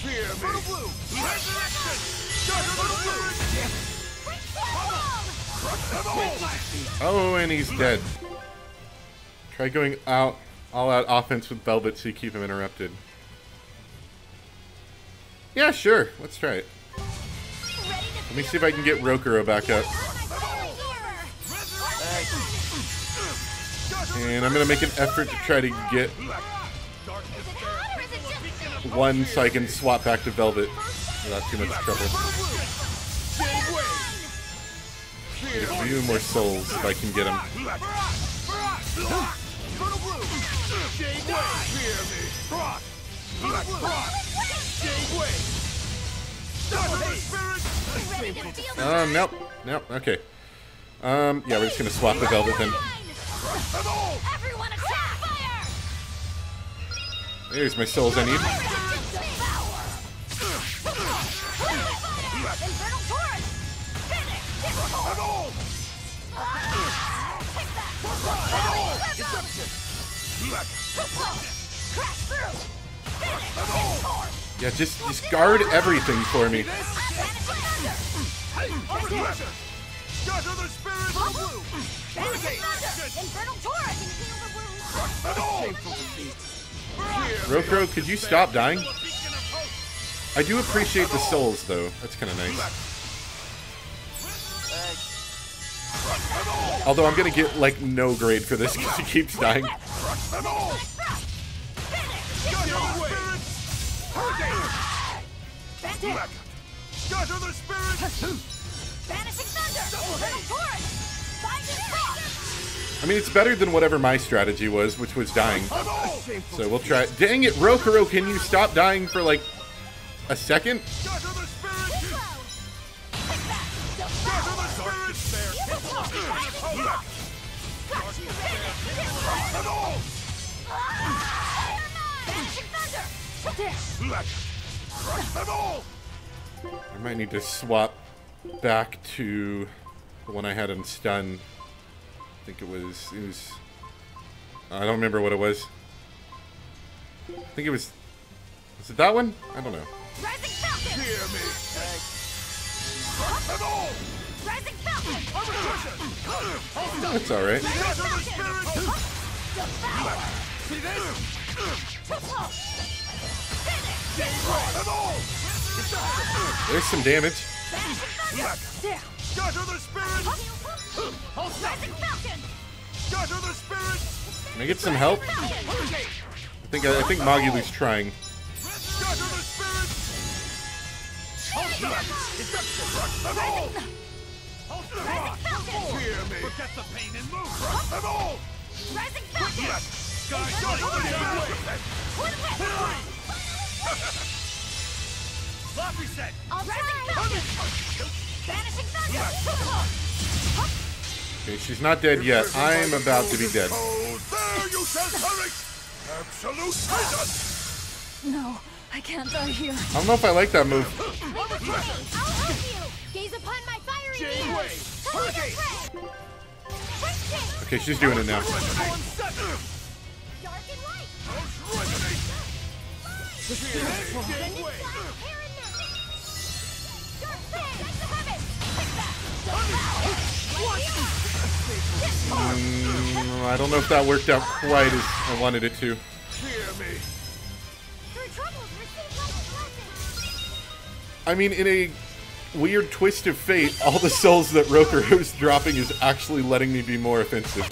Fear me! Fertile blue! Resurrection! Fertile blue! Oh, and he's dead. Try going all out offense with Velvet so you keep him interrupted. Yeah, sure. Let's try it. Let me see if I can get Rokuro back up. And I'm going to make an effort to try to get one so I can swap back to Velvet without too much trouble. Get a few more souls if I can get them. Nope. Nope. Okay. Yeah, we're just gonna swap the Velvet then. Everyone attack! Fire! There's my souls I need. Infernal torrent! Finish! Crash through! Finish! Yeah, just guard everything for me. Infernal torrent! Rokuro, could you stop dying? I do appreciate the souls, though. That's kind of nice. Although I'm gonna get, like, no grade for this because he keeps dying. I mean, it's better than whatever my strategy was, which was dying. So we'll try it. Dang it, Rokuro, can you stop dying for, like, a second? I might need to swap back to the one I had in stun. I think it was I don't remember what it was. I think it was it that one? I don't know. That's alright. There's some damage. Can I get some help? I think Magilu's trying. Forget the pain and move! Floppy set! Okay, she's not dead yet. I'm about to be dead. There you shall perish! Absolute prison! No, I can't die here. I don't know if I like that move. I'll help you! Gaze upon my fiery beams! Okay, she's doing it now. Dark and light! I don't know if that worked out quite as I wanted it to. I mean, in a weird twist of fate, all the souls that Rokuro's dropping is actually letting me be more offensive.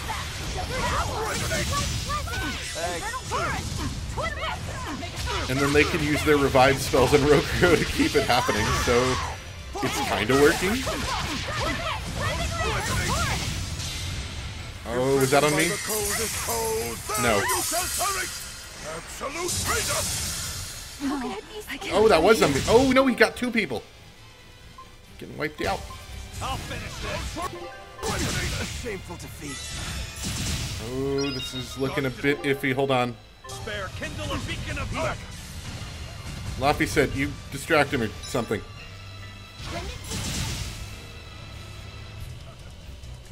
And then they can use their revive spells on Roku to keep it happening, so it's kind of working. Oh, is that on me? No. Oh, that was on me. Oh, no, he got 2 people. Getting wiped out. I'll finish this. A shameful defeat. Oh, this is looking a bit iffy. Hold on. Spare, kindle a beacon of hope. Laffy said you distract him or something.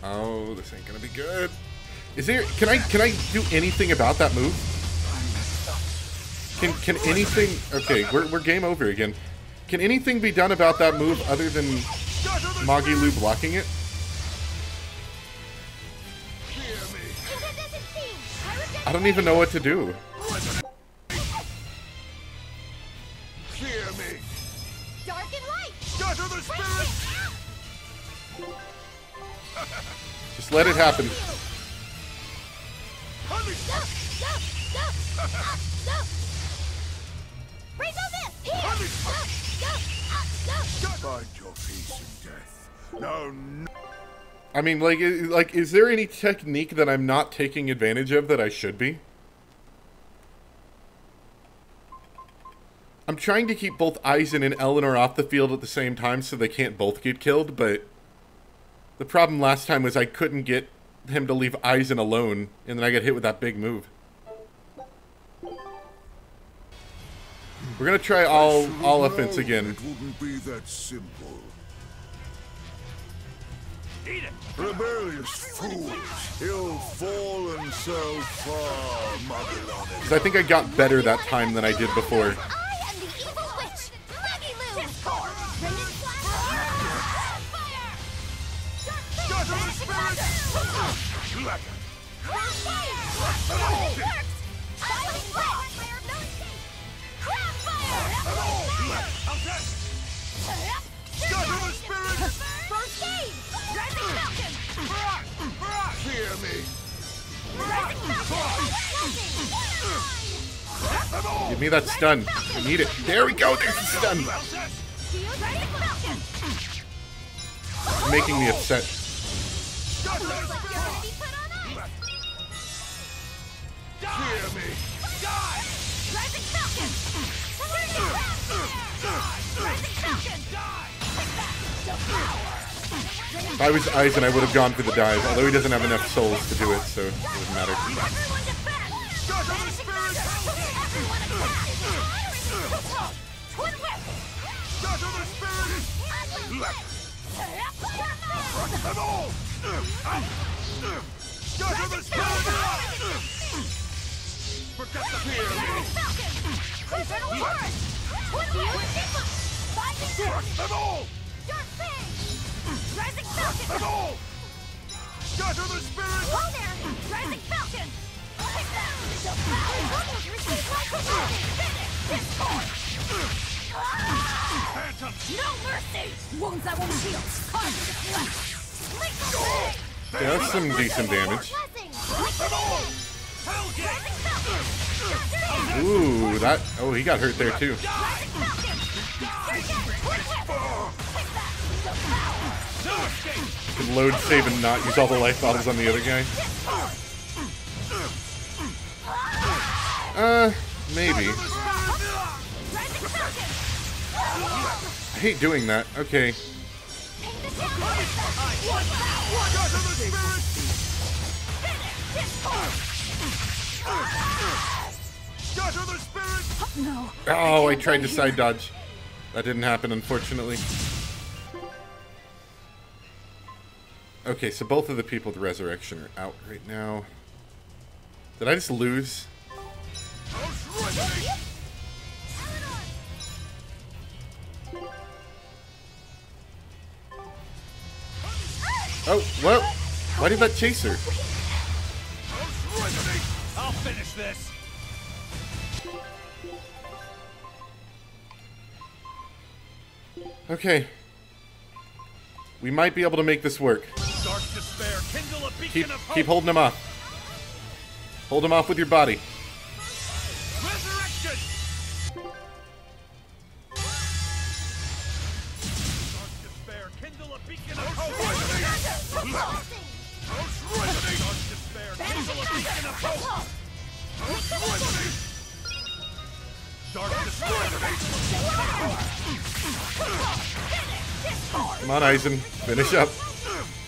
Oh, this ain't gonna be good. Is there? Can I do anything about that move? Can anything? Okay, we're game over again. Can anything be done about that move other than Magilu blocking it? I don't even know what to do. Fear me. Dark and light. Scatter the spirits. Just let it happen. Find your peace in death. No. I mean, like, is there any technique that I'm not taking advantage of that I should be? I'm trying to keep both Aizen and Eleanor off the field at the same time so they can't both get killed, but the problem last time was I couldn't get him to leave Aizen alone, and then I got hit with that big move. We're gonna try all offense again. It wouldn't be that simple. Eat it. Rebellious fools, ill-fallen so far, Magellan. Because I think I got better that time than I did before. I am the evil witch, Magilu. Discord. Scatter the spirits. Lecker. Crossfire. Works. Silent Crossfire. Crossfire. How's that? Scatter the spirits. First aid. Rising Falcon. Fear me. Rising Falcon. Give me that stun. I need it. There we go. There's the stun. How's that? Rising Falcon. It's making me upset. Scatter the Looks like you're gonna spirits. be put on ice. Fear me. Die. Rising Falcon. Rising Falcon. If I was Aizen, I would have gone for the dive, although he doesn't have enough souls to do it, so it doesn't matter. Everyone defend. Scatter the spirits. Everyone attack. Twin whip. Scatter the spirits. Them all. Scatter the spirits. Forget the fear. Falcon. Infernal Torrent. Twin whip. Them all. Dark Fang. Rising Falcon. Them all. Scatter the spirits. Whoa there. Rising Falcon. Take that. Receive my command. Finish. Discord. Phantom. No mercy. Wounds that won't heal. Cause to flesh. Lethal Fang. Yeah, that's some decent damage. Blessing. Them all. Hellgate. Rising Falcon. Ooh, that... Oh, he got hurt there, too. Rising Falcon. Twin whip. Take that. Devour. No escape. Could load, save, and not use all the life bottles on the other guy. Maybe. Rising Falcon. I hate doing that. Okay. Take the tower. Scatter the spirits. Finish. Discord. Scatter the spirits. No. Oh, I tried to side dodge. That didn't happen, unfortunately. Okay, so both of the people with resurrection are out right now. Did I just lose? Oh, well, why did that chase her? I'll finish this. Okay. We might be able to make this work. Dark despair, kindle a beacon of hope. Keep holding him off. Hold him off with your body. Come on, Eisen. Finish up.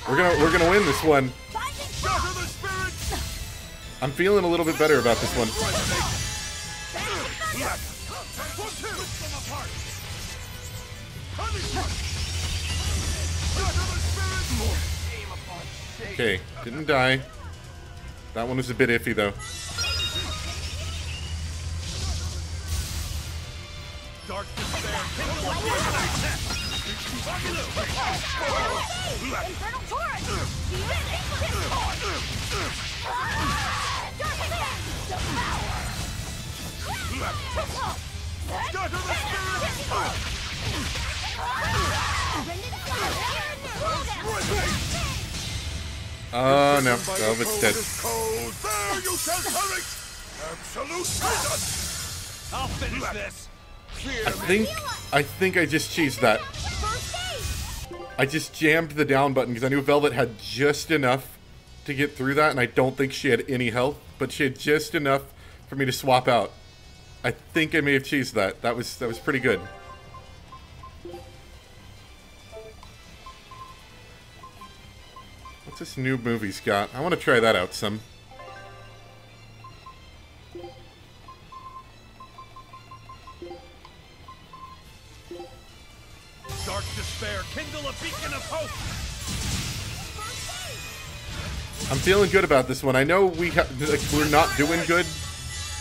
We're gonna win this one. I'm feeling a little bit better about this one. Okay, didn't die. That one was a bit iffy though. Dark despair. Infernal torrent. Oh no, Velvet's dead. There you shall have it! Absolute freedom! I'll finish this. I think I just cheesed that. I just jammed the down button because I knew Velvet had just enough to get through that, and I don't think she had any health, but she had just enough for me to swap out. I think I may have cheesed that. That was pretty good. What's this new movie's got? I want to try that out some. Dark despair, kindle a beacon of hope. I'm feeling good about this one. I know we're not doing good,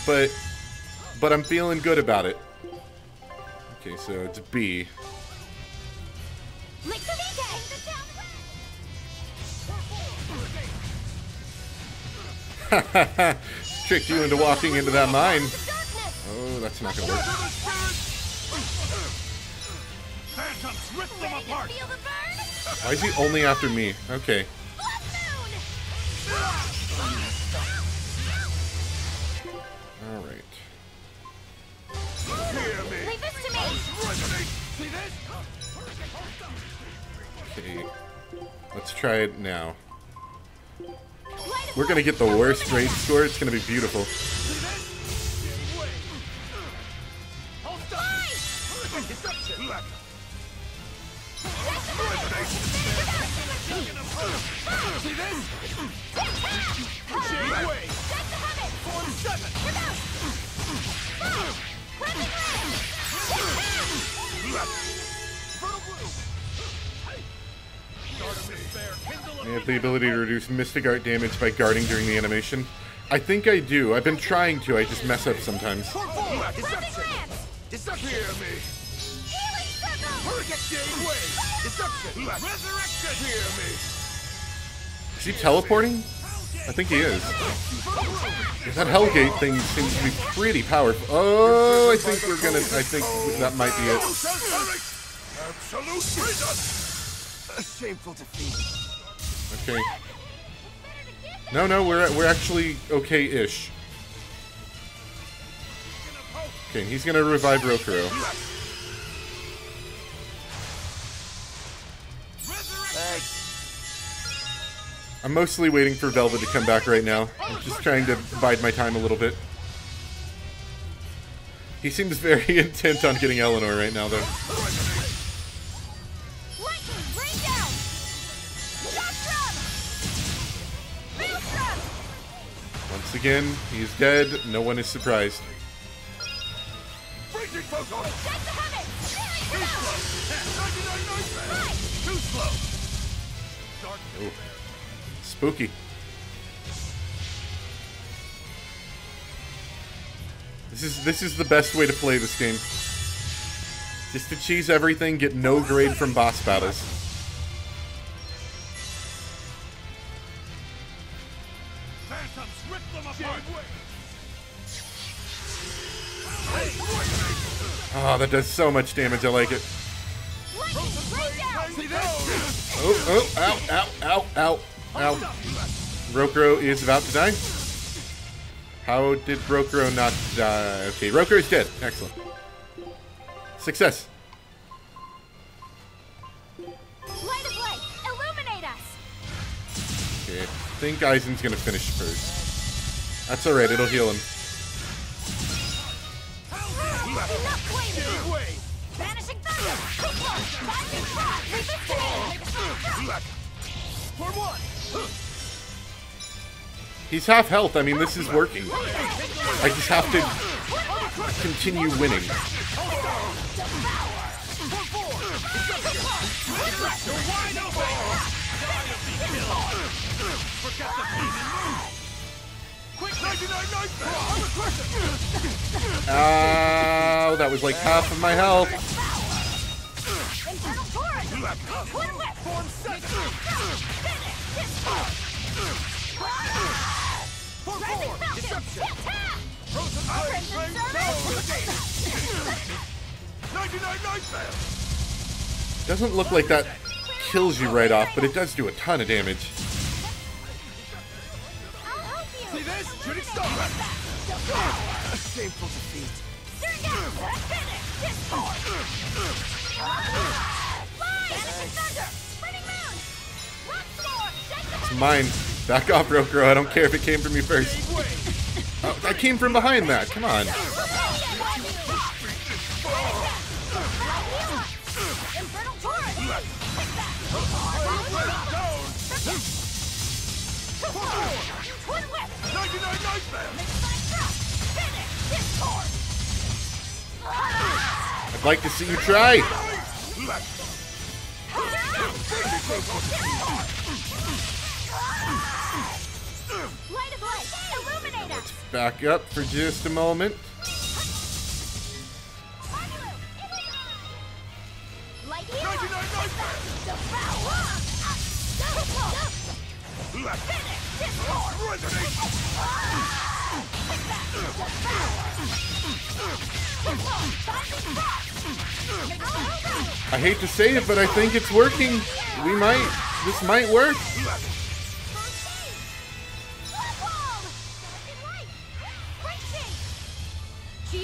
but I'm feeling good about it. Okay, so it's B. Tricked you into walking into that mine. Oh, that's not gonna work. Phantoms, rip them apart. Why is he only after me? Okay. Alright. Leave this to me. Okay. Let's try it now. We're gonna get the worst grade score. It's gonna be beautiful. I have the ability to reduce Mystic Art damage by guarding during the animation. I think I do. I've been trying to. I just mess up sometimes. Disappear me. Is he teleporting? I think he is. That Hellgate thing seems to be pretty powerful. Oh, I think that might be it. Absolute freedom! A shameful defeat. Okay. No, we're actually okay-ish. Okay, he's gonna revive Rokuro. I'm mostly waiting for Velvet to come back right now. I'm just trying to bide my time a little bit. He seems very intent on getting Eleanor right now, though. Once again, he's dead. No one is surprised. Oh. Spooky. This is the best way to play this game. Just to cheese everything, get no grade from boss battles. Oh, that does so much damage. I like it. Oh, ow, ow, ow, ow, ow. Rokuro is about to die. How did Rokuro not die? Okay, Rokuro is dead. Excellent. Success. Light of light, illuminate us. Okay, I think Aizen's gonna finish first. That's alright, it'll heal him. Vanishing thunder! Lightning rod! Leave it to me! For one! He's half health. I mean, this is working. I just have to continue winning. Ow, that was like half of my health. Doesn't look like that kills you right off, but it does do a ton of damage. See this? Shooting star! Shameful defeat. It's mine. Back off, Rokuro. I don't care if it came from you first. Oh, I came from behind that. Come on. I'd like to see you try. Let's back up for just a moment. I hate to say it, but I think it's working. This might work. Let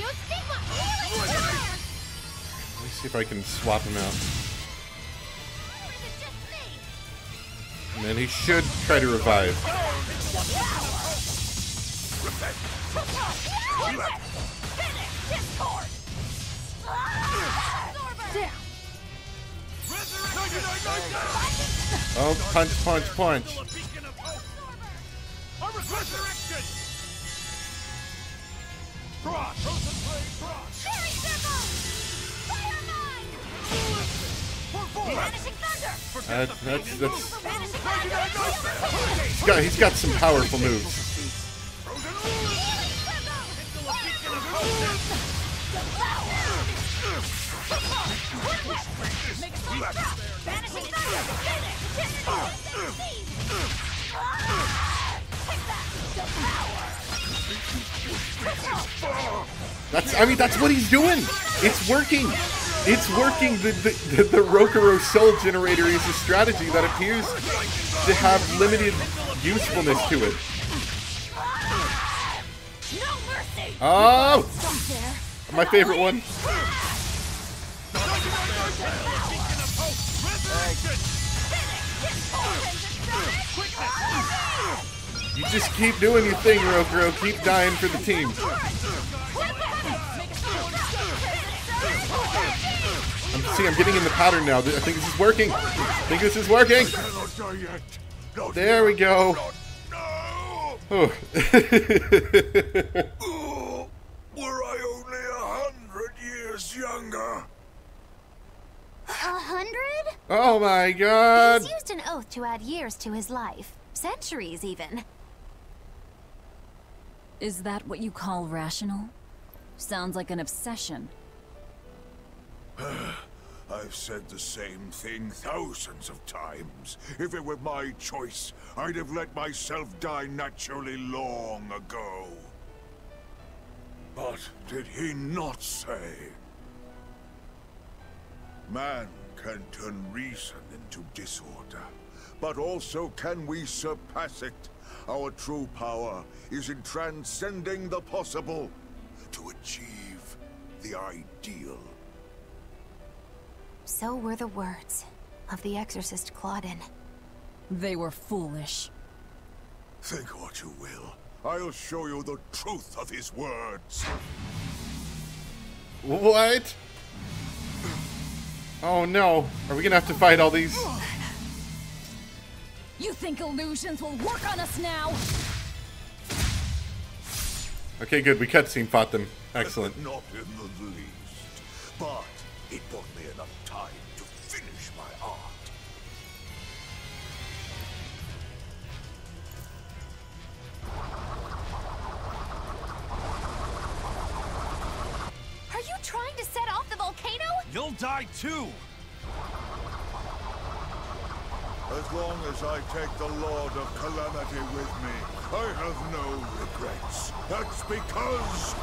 me see if I can swap him out. And then he should try to revive. Oh, punch, punch, punch. He's got some powerful moves. That's what he's doing. It's working. It's working. The Rokuro Soul Generator is a strategy that appears to have limited usefulness to it. Oh! My favorite one. You just keep doing your thing, Rokuro. Keep dying for the team. I'm getting in the pattern now. I think this is working. There we go. Oh. Were I only 100 years younger? 100? Oh my god. He's used an oath to add years to his life. Centuries, even. Is that what you call rational? Sounds like an obsession. I've said the same thing thousands of times. If it were my choice, I'd have let myself die naturally long ago. But did he not say? Man can turn reason into disorder, but also can we surpass it? Our true power is in transcending the possible to achieve the ideal. So were the words of the exorcist Claudin. They were foolish. Think what you will. I'll show you the truth of his words. What? Oh no. Are we gonna have to fight all these? You think illusions will work on us now? Okay, good. We cutscene fought them. Excellent. Not in the least. But it bought me enough time to finish my art. Are you trying to set off the volcano? You'll die too! As long as I take the Lord of Calamity with me, I have no regrets. That's because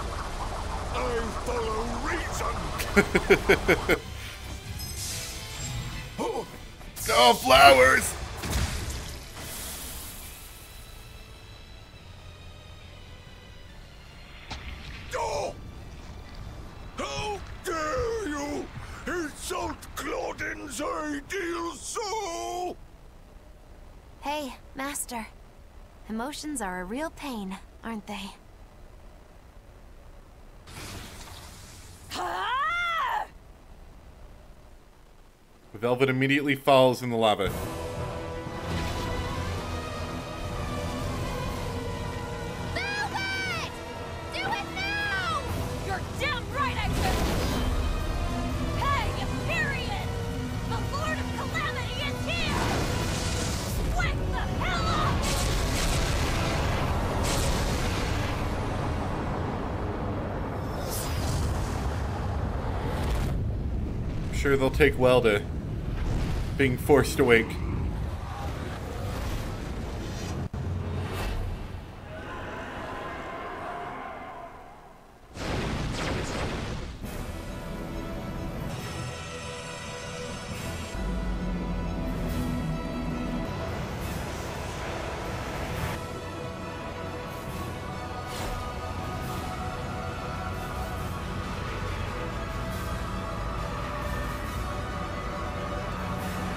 I follow reason. Oh, flowers! Oh! How dare you insult Claudin's ideal soul! Hey, Master. Emotions are a real pain, aren't they? Velvet immediately falls in the lava. Velvet! Do it now! You're damn right I do! Hey, Empyrean! The Lord of Calamity is here! Wake the hell up! I'm sure they'll take well to being forced awake.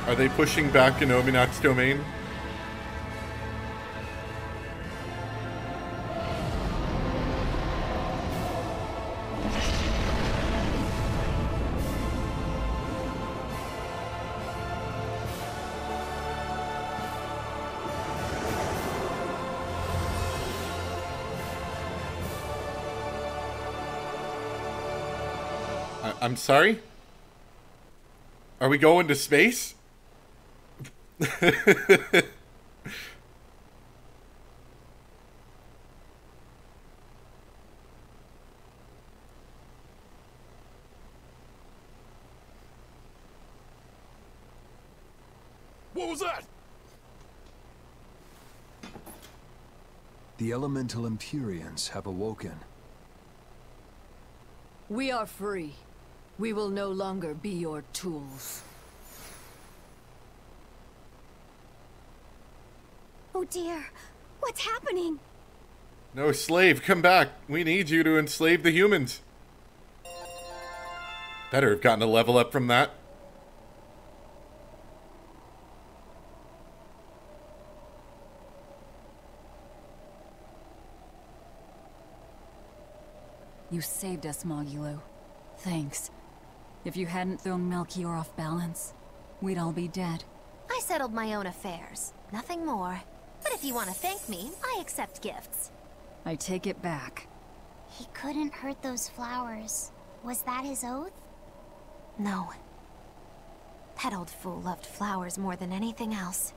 Are they pushing back Inominat's domain? I'm sorry? Are we going to space? What was that? The elemental Empyreans have awoken. We are free. We will no longer be your tools. Oh dear, what's happening? No, slave, come back. We need you to enslave the humans. Better have gotten a level up from that. You saved us, Magilu. Thanks. If you hadn't thrown Melchior off balance, we'd all be dead. I settled my own affairs. Nothing more. But if you want to thank me, I accept gifts. I take it back. He couldn't hurt those flowers. Was that his oath? No. That old fool loved flowers more than anything else.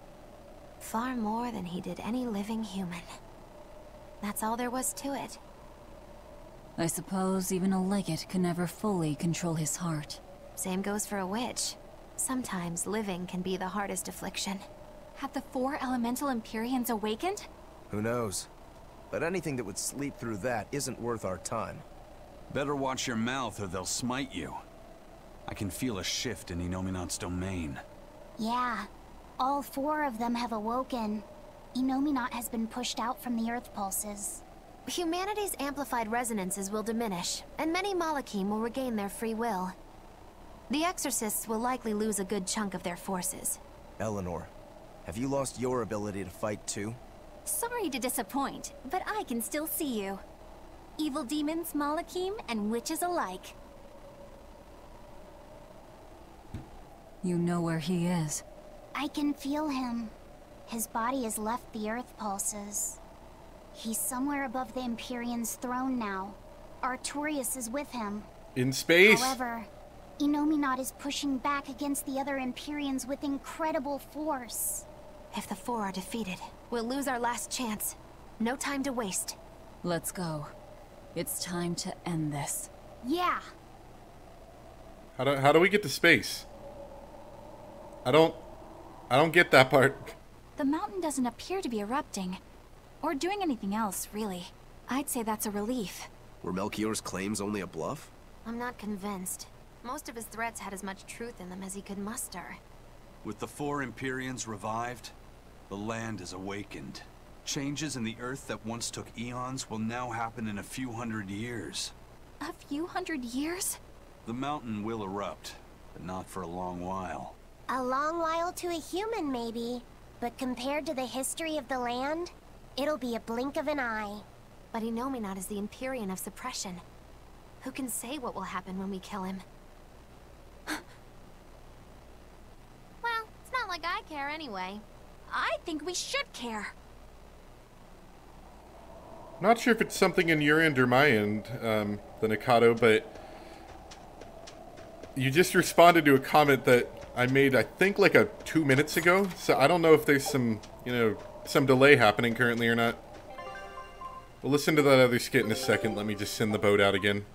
Far more than he did any living human. That's all there was to it. I suppose even a legate can never fully control his heart. Same goes for a witch. Sometimes living can be the hardest affliction. Have the 4 elemental Empyreans awakened? Who knows? But anything that would sleep through that isn't worth our time. Better watch your mouth or they'll smite you. I can feel a shift in Inominat's domain. Yeah, all 4 of them have awoken. Inominat has been pushed out from the Earth pulses. Humanity's amplified resonances will diminish, and many Malachim will regain their free will. The Exorcists will likely lose a good chunk of their forces. Eleanor, have you lost your ability to fight too? Sorry to disappoint, but I can still see you. Evil demons, Malachim, and witches alike. You know where he is. I can feel him. His body has left the Earth pulses. He's somewhere above the Empyrean's throne now. Artorias is with him. In space? However, Inominat is pushing back against the other Empyreans with incredible force. If the four are defeated, we'll lose our last chance. No time to waste. Let's go. It's time to end this. Yeah. How do we get to space? I don't get that part. The mountain doesn't appear to be erupting. Or doing anything else, really. I'd say that's a relief. Were Melchior's claims only a bluff? I'm not convinced. Most of his threats had as much truth in them as he could muster. With the four Empyreans revived, the land is awakened. Changes in the Earth that once took eons will now happen in a few hundred years. A few hundred years? The mountain will erupt, but not for a long while. A long while to a human, maybe. But compared to the history of the land, it'll be a blink of an eye. But Inominat is the Empyrean of suppression. Who can say what will happen when we kill him? Well, it's not like I care anyway. I think we should care. Not sure if it's something in your end or my end, the Nikado, but you just responded to a comment that I made, I think, like 2 minutes ago. So I don't know if there's some, some delay happening currently or not. We'll listen to that other skit in a second. Let me just send the boat out again.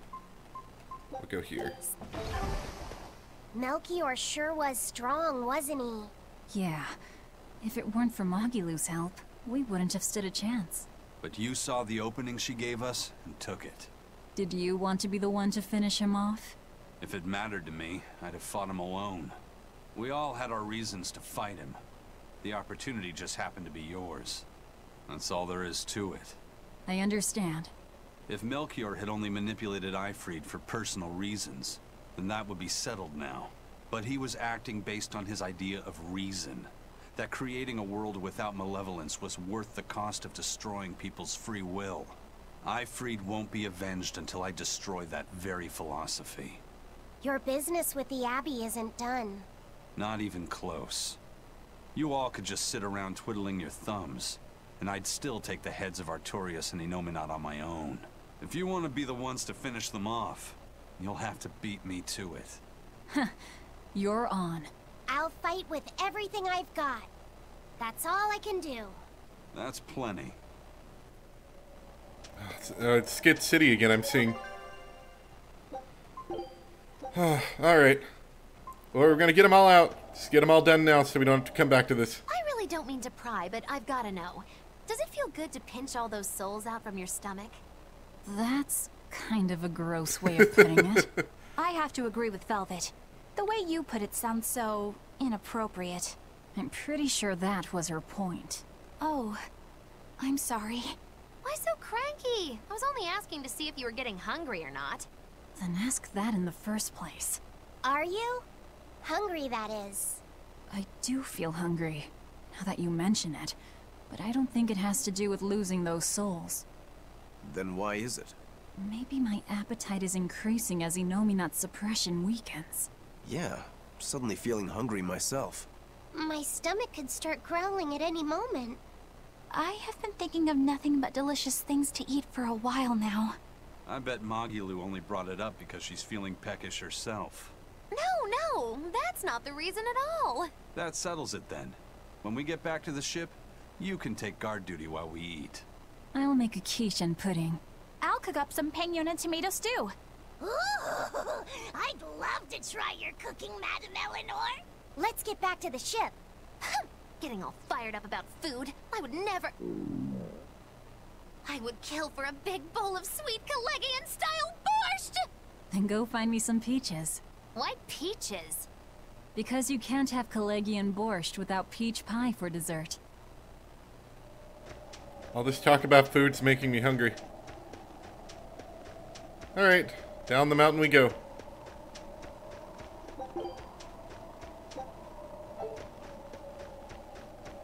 We'll go here. Melchior sure was strong, wasn't he? Yeah. If it weren't for Magilu's help, we wouldn't have stood a chance. But you saw the opening she gave us and took it. Did you want to be the one to finish him off? If it mattered to me, I'd have fought him alone. We all had our reasons to fight him. The opportunity just happened to be yours. That's all there is to it. I understand. If Melchior had only manipulated Ifrid for personal reasons, then that would be settled now. But he was acting based on his idea of reason. That creating a world without malevolence was worth the cost of destroying people's free will. Ifrid won't be avenged until I destroy that very philosophy. Your business with the Abbey isn't done. Not even close. You all could just sit around twiddling your thumbs, and I'd still take the heads of Artorias and Inominat on my own. If you want to be the ones to finish them off, you'll have to beat me to it. You're on. I'll fight with everything I've got. That's all I can do. That's plenty. It's Skid City again, I'm seeing. Alright. Well, we're gonna get them all out. Just get them all done now so we don't have to come back to this. I really don't mean to pry, but I've gotta know. Does it feel good to pinch all those souls out from your stomach? That's kind of a gross way of putting it. I have to agree with Velvet. The way you put it sounds so inappropriate. I'm pretty sure that was her point. Oh, I'm sorry. Why so cranky? I was only asking to see if you were getting hungry or not. Then ask that in the first place. Are you? Hungry, that is. I do feel hungry, now that you mention it. But I don't think it has to do with losing those souls. Then why is it? Maybe my appetite is increasing as Inominat's suppression weakens. Yeah, suddenly feeling hungry myself. My stomach could start growling at any moment. I have been thinking of nothing but delicious things to eat for a while now. I bet Magilu only brought it up because she's feeling peckish herself. No, that's not the reason at all. That settles it then. When we get back to the ship, you can take guard duty while we eat. I'll make a quiche and pudding. I'll cook up some penguin and tomato stew. Ooh, I'd love to try your cooking, Madame Eleanor. Let's get back to the ship. Getting all fired up about food. I would never... I would kill for a big bowl of sweet Kalegian-style borscht! Then go find me some peaches. Why peaches? Because you can't have Kalegian borscht without peach pie for dessert. All this talk about food's making me hungry. Alright, down the mountain we go.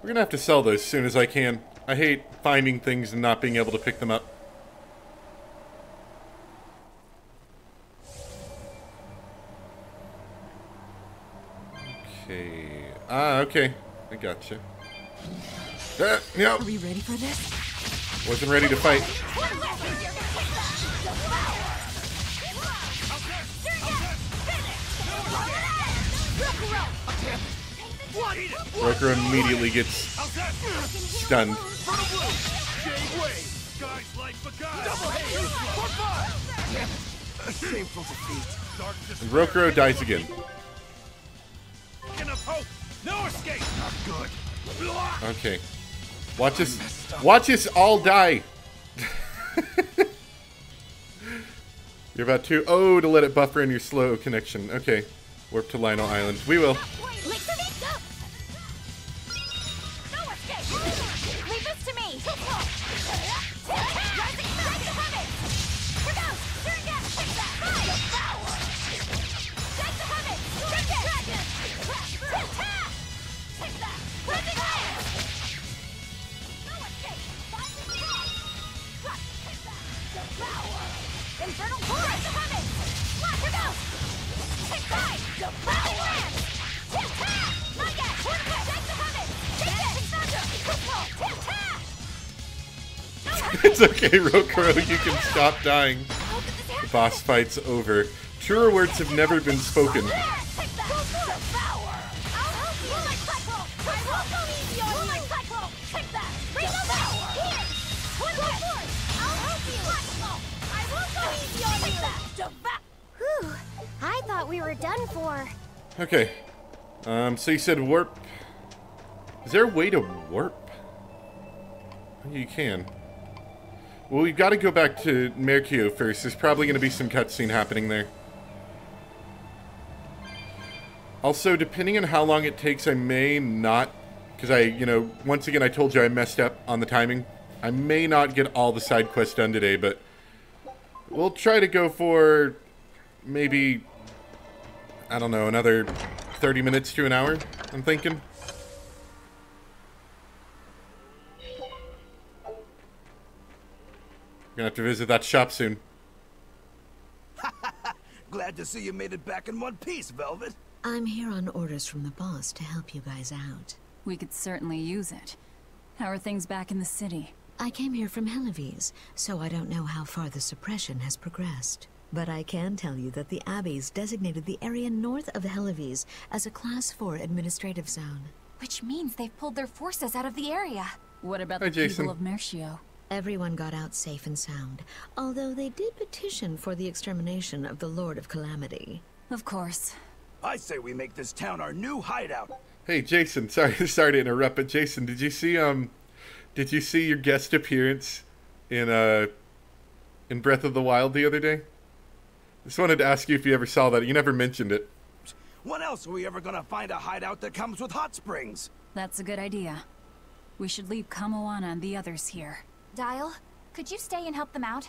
We're gonna have to sell those as soon as I can. I hate finding things and not being able to pick them up. Okay. Ah, okay. I gotcha. Yep. Are we ready for this? Wasn't ready to fight. Rokuro immediately gets stunned. And Rokuro dies again. No escape. Not good. Okay. Watch us all die. You're about to let it buffer in your slow connection. Okay. Warp to Lionel Island. We will. It's okay, Rokuro, you can stop dying. The boss fight's over. Truer words have never been spoken. Whew, I thought we were done for. Okay. So you said warp. Is there a way to warp? You can. Well, we've got to go back to Merkio first. There's probably going to be some cutscene happening there. Also, depending on how long it takes, I may not... Because once again, I told you I messed up on the timing. I may not get all the side quests done today, but... We'll try to go for... maybe... I don't know, another 30 minutes to an hour, I'm thinking. Gonna have to visit that shop soon. Glad to see you made it back in one piece, Velvet. I'm here on orders from the boss to help you guys out. We could certainly use it. How are things back in the city? I came here from Helives, so I don't know how far the suppression has progressed. But I can tell you that the Abbeys designated the area north of Helives as a Class 4 administrative zone. Which means they've pulled their forces out of the area. What about Hi, the Jason. people of Mercio? Everyone got out safe and sound, although they did petition for the extermination of the Lord of Calamity. Of course. I say we make this town our new hideout. Hey, Jason. Sorry to interrupt, but Jason, did you see your guest appearance in Breath of the Wild the other day? Just wanted to ask you if you ever saw that. You never mentioned it. When else are we ever gonna find a hideout that comes with hot springs? That's a good idea. We should leave Kamoana and the others here. Dial, could you stay and help them out?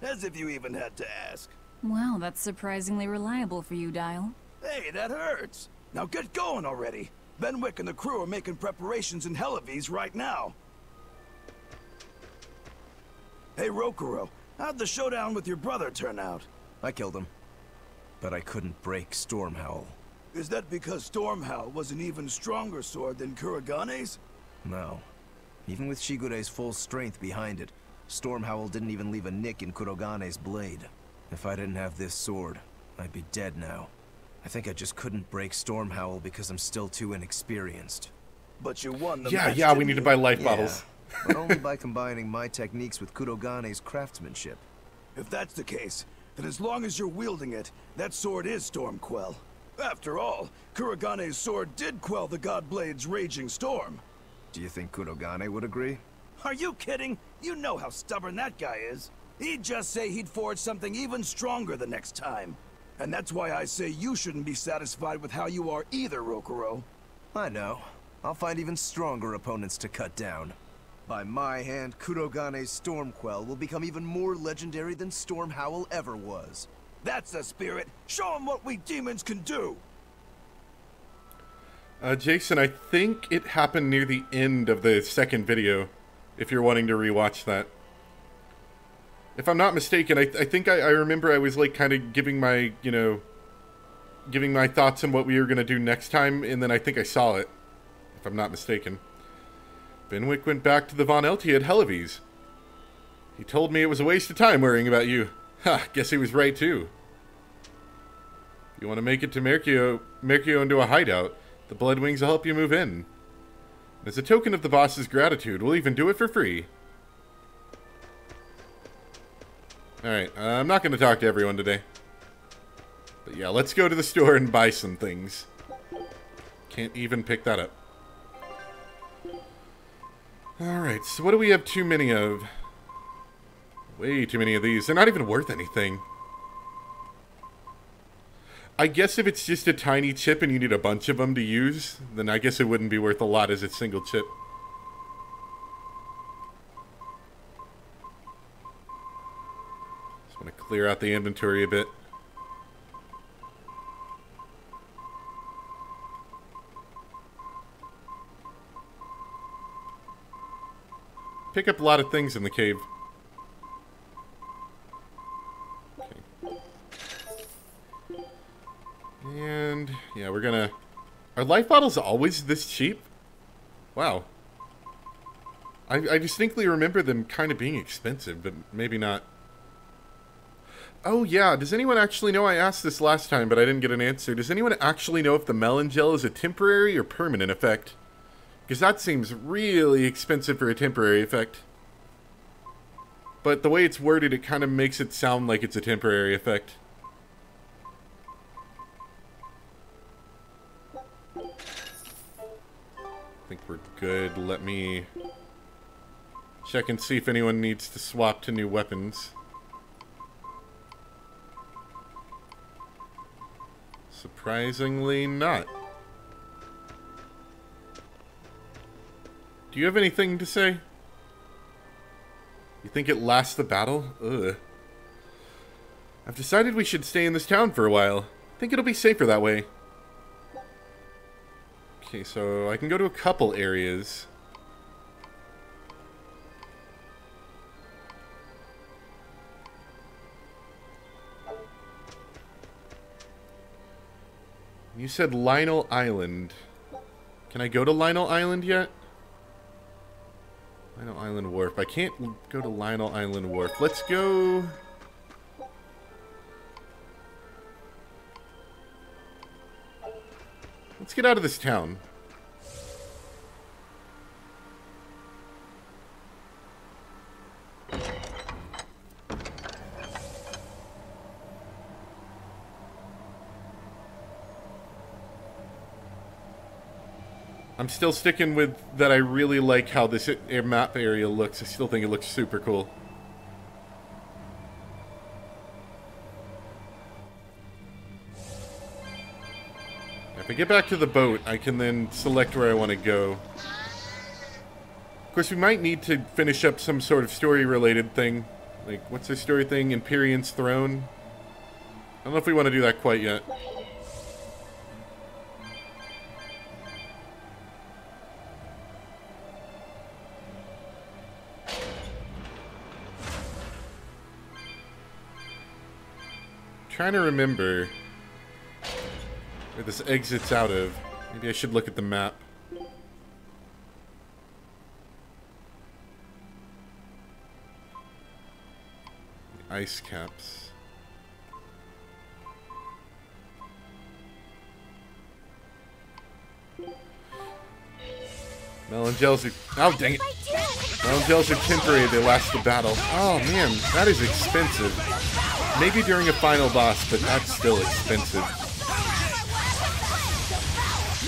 As if you even had to ask. Well, that's surprisingly reliable for you, Dial. Hey, that hurts. Now get going already. Benwick and the crew are making preparations in Helives right now. Hey, Rokuro, how'd the showdown with your brother turn out? I killed him. But I couldn't break Stormhowl. Is that because Stormhowl was an even stronger sword than Kuragane's? No. Even with Shigure's full strength behind it, Stormhowl didn't even leave a nick in Kurogane's blade. If I didn't have this sword, I'd be dead now. I think I just couldn't break Stormhowl because I'm still too inexperienced. But you won the Yeah, match, we didn't need to you? buy life bottles. But only by combining my techniques with Kurogane's craftsmanship. If that's the case, then as long as you're wielding it, that sword is Stormquell. After all, Kuragane's sword did quell the Godblade's raging storm. Do you think Kurogane would agree? Are you kidding? You know how stubborn that guy is. He'd just say he'd forge something even stronger the next time. And that's why I say you shouldn't be satisfied with how you are either, Rokuro. I know. I'll find even stronger opponents to cut down. By my hand, Kurogane's Stormquell will become even more legendary than Stormhowl ever was. That's the spirit. Show him what we demons can do. Jason, I think it happened near the end of the second video, if you're wanting to rewatch that. If I'm not mistaken, I think I remember I was like kind of giving my, giving my thoughts on what we were going to do next time, and then I think I saw it, if I'm not mistaken. Benwick went back to the Von Elty at Hellevys. He told me it was a waste of time worrying about you. Ha, guess he was right too. You want to make it to Mercio into a hideout, the Bloodwings will help you move in. As a token of the boss's gratitude, we'll even do it for free. Alright, I'm not going to talk to everyone today. But yeah, let's go to the store and buy some things. Can't even pick that up. Alright, so what do we have too many of? Way too many of these. They're not even worth anything. I guess if it's just a tiny chip and you need a bunch of them to use, then I guess it wouldn't be worth a lot as a single chip. Just want to clear out the inventory a bit. Pick up a lot of things in the cave. And, yeah, we're gonna... Are life bottles always this cheap? Wow. I distinctly remember them kind of being expensive, but maybe not. Oh, yeah, does anyone actually know? I asked this last time, but I didn't get an answer. Does anyone actually know if the melon gel is a temporary or permanent effect? Because that seems really expensive for a temporary effect. But the way it's worded, it kind of makes it sound like it's a temporary effect. I think we're good. Let me check and see if anyone needs to swap to new weapons. Surprisingly not. Do you have anything to say? You think it lasts the battle? Ugh. I've decided we should stay in this town for a while. I think it'll be safer that way. Okay, so I can go to a couple areas. You said Lionel Island. Can I go to Lionel Island yet? Lionel Island Wharf. I can't go to Lionel Island Wharf. Let's go... Let's get out of this town. I'm still sticking with that. I really like how this map area looks. I still think it looks super cool. If I get back to the boat, I can then select where I want to go. Of course, we might need to finish up some sort of story-related thing. Like, what's this story thing? Empyrean's Throne? I don't know if we want to do that quite yet. Trying to remember where this exits out of. Maybe I should look at the map. The ice caps. Melon gels are... Oh, dang it. Melon gels are temporary. They last the battle. Oh, man. That is expensive. Maybe during a final boss, but that's still expensive.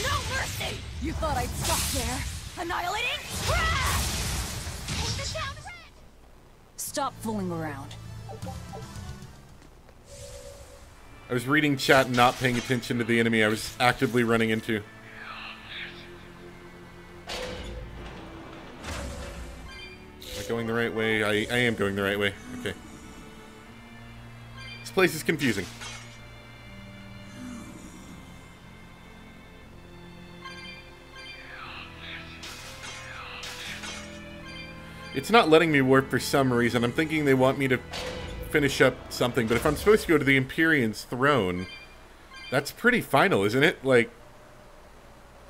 No mercy! You thought I'd stop there? Annihilating? Stop fooling around. I was reading chat and not paying attention to the enemy I was actively running into. Am I going the right way? I am going the right way. Okay. This place is confusing. It's not letting me warp for some reason. I'm thinking they want me to finish up something, but if I'm supposed to go to the Empyrean's Throne, That's pretty final, isn't it? Like,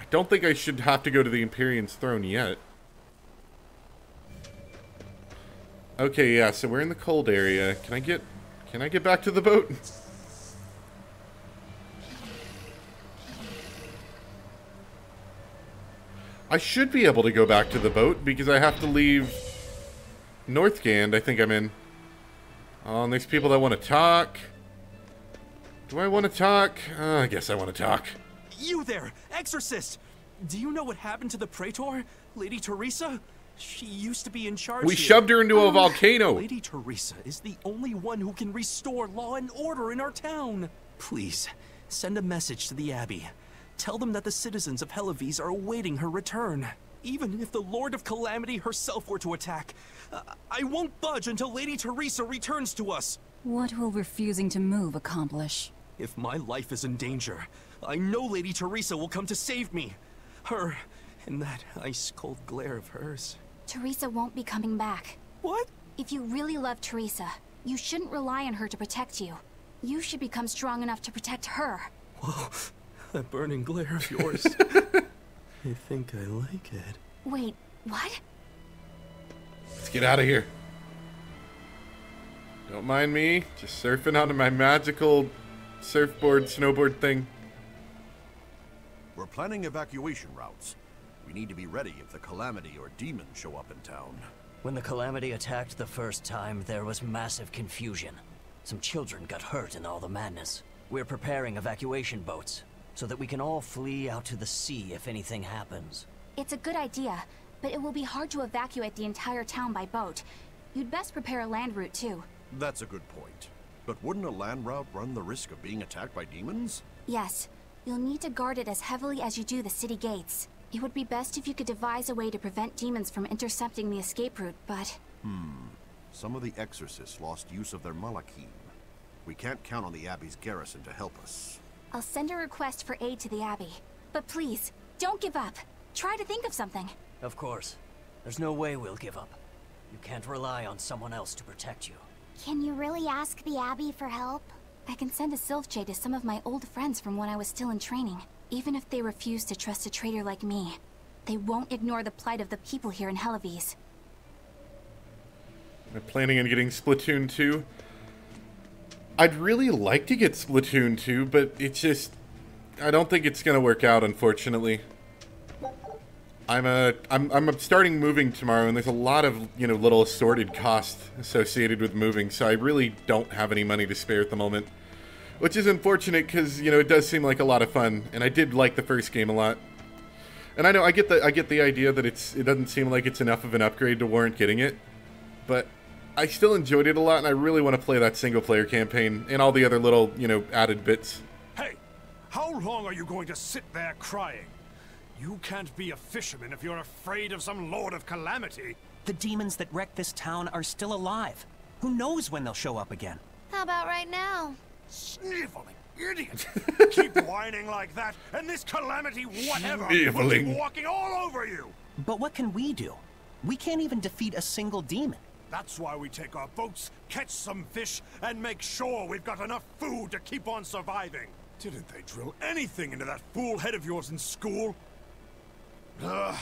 I don't think I should have to go to the Empyrean's throne yet. Okay, yeah, so we're in the cold area. Can I get back to the boat? I should be able to go back to the boat because I have to leave Northgand, I think I'm in. Oh, and there's people that want to talk. Do I want to talk? I guess I want to talk. You there, Exorcist! Do you know what happened to the Praetor, Lady Teresa? She used to be in charge We here. shoved her into a volcano. Lady Teresa is the only one who can restore law and order in our town. Please, send a message to the Abbey. Tell them that the citizens of Helives are awaiting her return. Even if the Lord of Calamity herself were to attack, I won't budge until Lady Teresa returns to us. What will refusing to move accomplish? If my life is in danger, I know Lady Teresa will come to save me. Her, and that ice-cold glare of hers. Teresa won't be coming back. What? If you really love Teresa, you shouldn't rely on her to protect you. You should become strong enough to protect her. Whoa, that burning glare of yours. I think I like it. Wait, what? Let's get out of here. Don't mind me, just surfing onto my magical surfboard, snowboard thing. We're planning evacuation routes. We need to be ready if the Calamity or demons show up in town. When the Calamity attacked the first time, there was massive confusion. Some children got hurt in all the madness. We're preparing evacuation boats, so that we can all flee out to the sea if anything happens. It's a good idea, but it will be hard to evacuate the entire town by boat. You'd best prepare a land route too. That's a good point. But wouldn't a land route run the risk of being attacked by demons? Yes, you'll need to guard it as heavily as you do the city gates. It would be best if you could devise a way to prevent demons from intercepting the escape route, but... Some of the exorcists lost use of their Malachim. We can't count on the Abbey's garrison to help us. I'll send a request for aid to the Abbey. But please, don't give up. Try to think of something. Of course. There's no way we'll give up. You can't rely on someone else to protect you. Can you really ask the Abbey for help? I can send a Sylph to some of my old friends from when I was still in training. Even if they refuse to trust a traitor like me, they won't ignore the plight of the people here in Helives. I'm planning on getting Splatoon 2. I'd really like to get Splatoon 2, but it's just... I don't think it's gonna work out, unfortunately. I'm starting moving tomorrow, and there's a lot of, you know, little assorted costs associated with moving, so I really don't have any money to spare at the moment. Which is unfortunate, because, you know, it does seem like a lot of fun, and I did like the first game a lot. And I know, I get the idea that it doesn't seem like it's enough of an upgrade to warrant getting it, but I still enjoyed it a lot, and I really want to play that single-player campaign, and all the other little, you know, added bits. Hey, how long are you going to sit there crying? You can't be a fisherman if you're afraid of some Lord of Calamity. The demons that wrecked this town are still alive. Who knows when they'll show up again? How about right now? Sniveling idiot! Keep whining like that, and this Calamity whatever will keep walking all over you! But what can we do? We can't even defeat a single demon. That's why we take our boats, catch some fish, and make sure we've got enough food to keep on surviving. Didn't they drill anything into that fool head of yours in school? Ugh.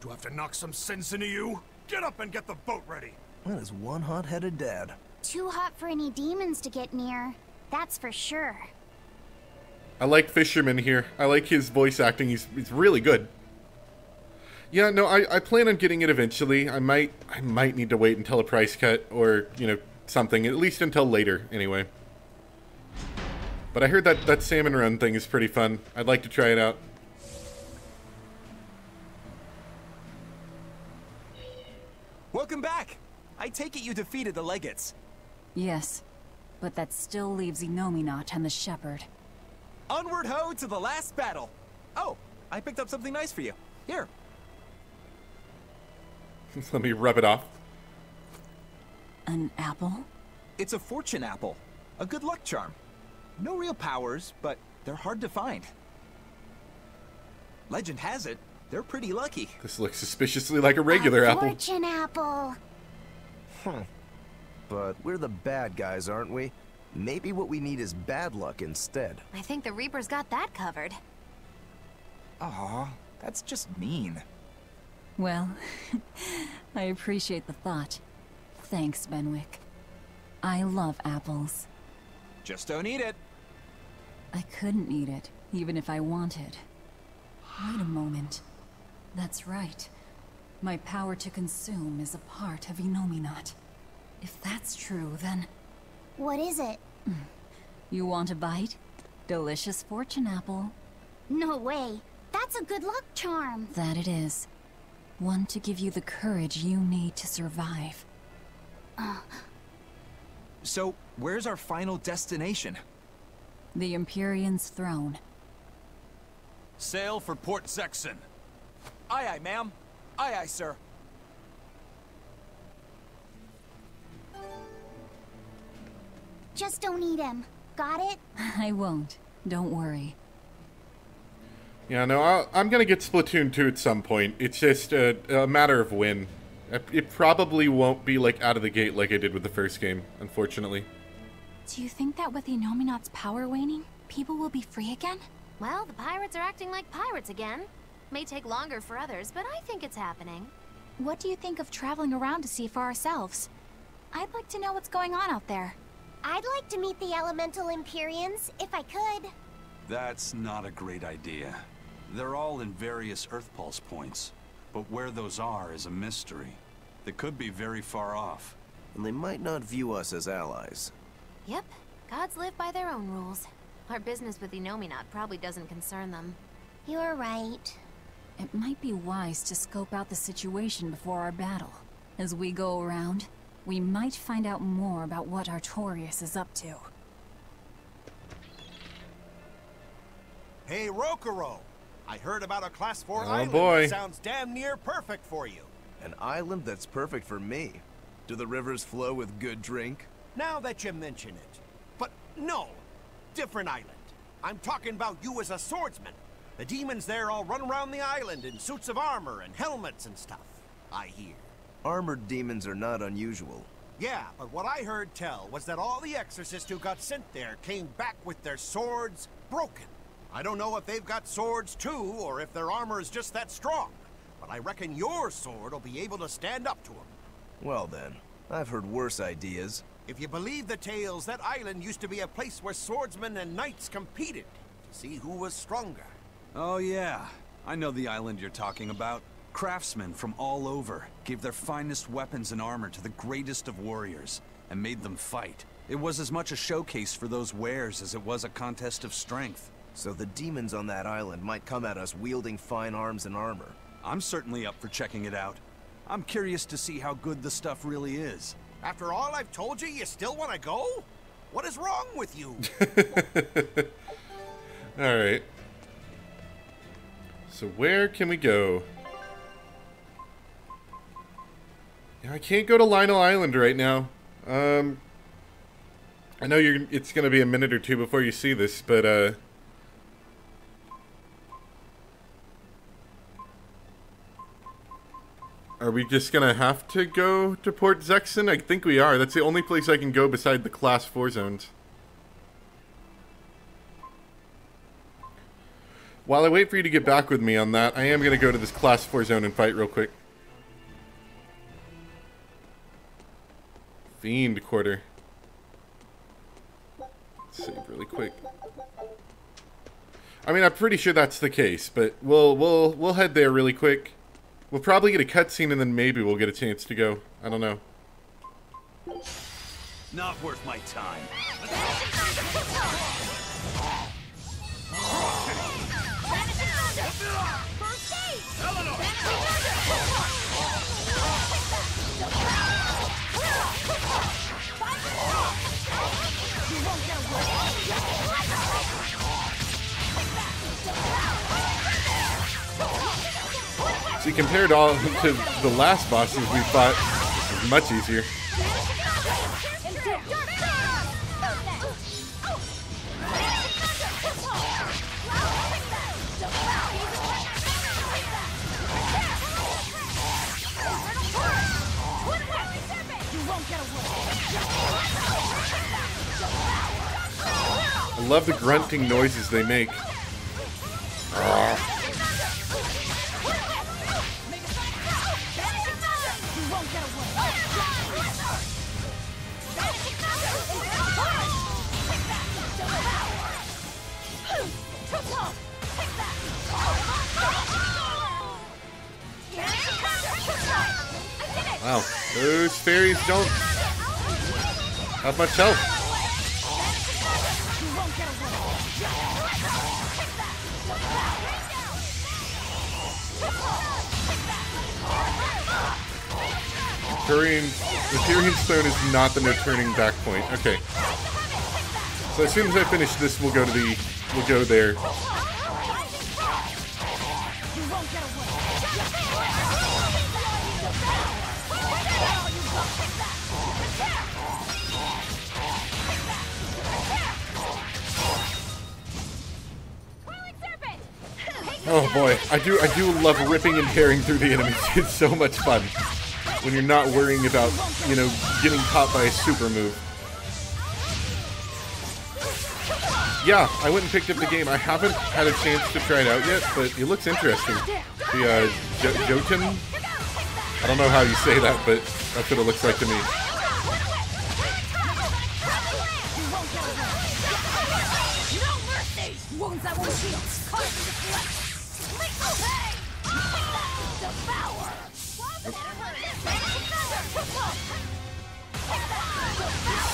Do I have to knock some sense into you? Get up and get the boat ready. That is one hot-headed dad. Too hot for any demons to get near. That's for sure. I like Fisherman here. I like his voice acting. He's really good. Yeah, no, I plan on getting it eventually. I might need to wait until a price cut or, you know, something. At least until later, anyway. But I heard that salmon run thing is pretty fun. I'd like to try it out. Welcome back! I take it you defeated the Legates. Yes, but that still leaves Enominat and the Shepherd. Onward ho to the last battle! Oh, I picked up something nice for you. Here. Let me rub it off. An apple? It's a fortune apple. A good luck charm. No real powers, but they're hard to find. Legend has it, they're pretty lucky. This looks suspiciously like a regular apple. Fortune apple. But we're the bad guys, aren't we? Maybe what we need is bad luck instead. I think the Reaper's got that covered. Aw, that's just mean. Well, I appreciate the thought. Thanks, Benwick. I love apples. Just don't eat it. I couldn't eat it, even if I wanted. Wait a moment. That's right. My power to consume is a part of Inominat. If that's true, then... What is it? You want a bite? Delicious fortune apple. No way. That's a good luck charm. That it is. One to give you the courage you need to survive. So, where's our final destination? The Empyrean's throne. Sail for Port Zexon. Aye, aye, ma'am. Aye, aye, sir. Just don't eat him. Got it? I won't. Don't worry. Yeah, no, I'm gonna get Splatoon 2 at some point. It's just a matter of when. It probably won't be, like, out of the gate like I did with the first game, unfortunately. Do you think that with Inominat's power waning, people will be free again? Well, the pirates are acting like pirates again. May take longer for others, but I think it's happening. What do you think of traveling around to see for ourselves? I'd like to know what's going on out there. I'd like to meet the elemental Empyreans, if I could. That's not a great idea. They're all in various Earth Pulse points, but where those are is a mystery. They could be very far off. And they might not view us as allies. Yep, gods live by their own rules. Our business with Inominat probably doesn't concern them. You're right. It might be wise to scope out the situation before our battle. As we go around, we might find out more about what Artorias is up to. Hey, Rokuro! I heard about a Class 4 Oh, island boy. that sounds damn near perfect for you. An island that's perfect for me. Do the rivers flow with good drink? Now that you mention it. But no, different island. I'm talking about you as a swordsman. The demons there all run around the island in suits of armor and helmets and stuff, I hear. Armored demons are not unusual. Yeah, but what I heard tell was that all the exorcists who got sent there came back with their swords broken. I don't know if they've got swords too, or if their armor is just that strong. But I reckon your sword will be able to stand up to them. Well then, I've heard worse ideas. If you believe the tales, that island used to be a place where swordsmen and knights competed to see who was stronger. Oh yeah, I know the island you're talking about. Craftsmen from all over gave their finest weapons and armor to the greatest of warriors and made them fight. It was as much a showcase for those wares as it was a contest of strength. So the demons on that island might come at us wielding fine arms and armor. I'm certainly up for checking it out. I'm curious to see how good the stuff really is. After all I've told you, you still want to go? What is wrong with you? Alright. So where can we go? Yeah, I can't go to Lionel Island right now. I know it's going to be a minute or two before you see this, but are we just going to have to go to Port Zexon? I think we are. That's the only place I can go beside the Class 4 zones. While I wait for you to get back with me on that, I am going to go to this Class 4 zone and fight real quick. Fiend Quarter. Let's save really quick. I mean, I'm pretty sure that's the case, but we'll head there really quick. We'll probably get a cutscene and then maybe we'll get a chance to go. I don't know. Not worth my time. See, compared to the last bosses we fought, it was much easier. I love the grunting noises they make. Wow, those fairies don't have much health. Empyrean Stone is not the no turning back point. Okay. So as soon as I finish this, we'll go there. Oh boy, I do love ripping and tearing through the enemies. It's so much fun when you're not worrying about, you know, getting caught by a super move. Yeah, I went and picked up the game. I haven't had a chance to try it out yet, but it looks interesting. The Jotun? I don't know how you say that, but that's what it looks like to me.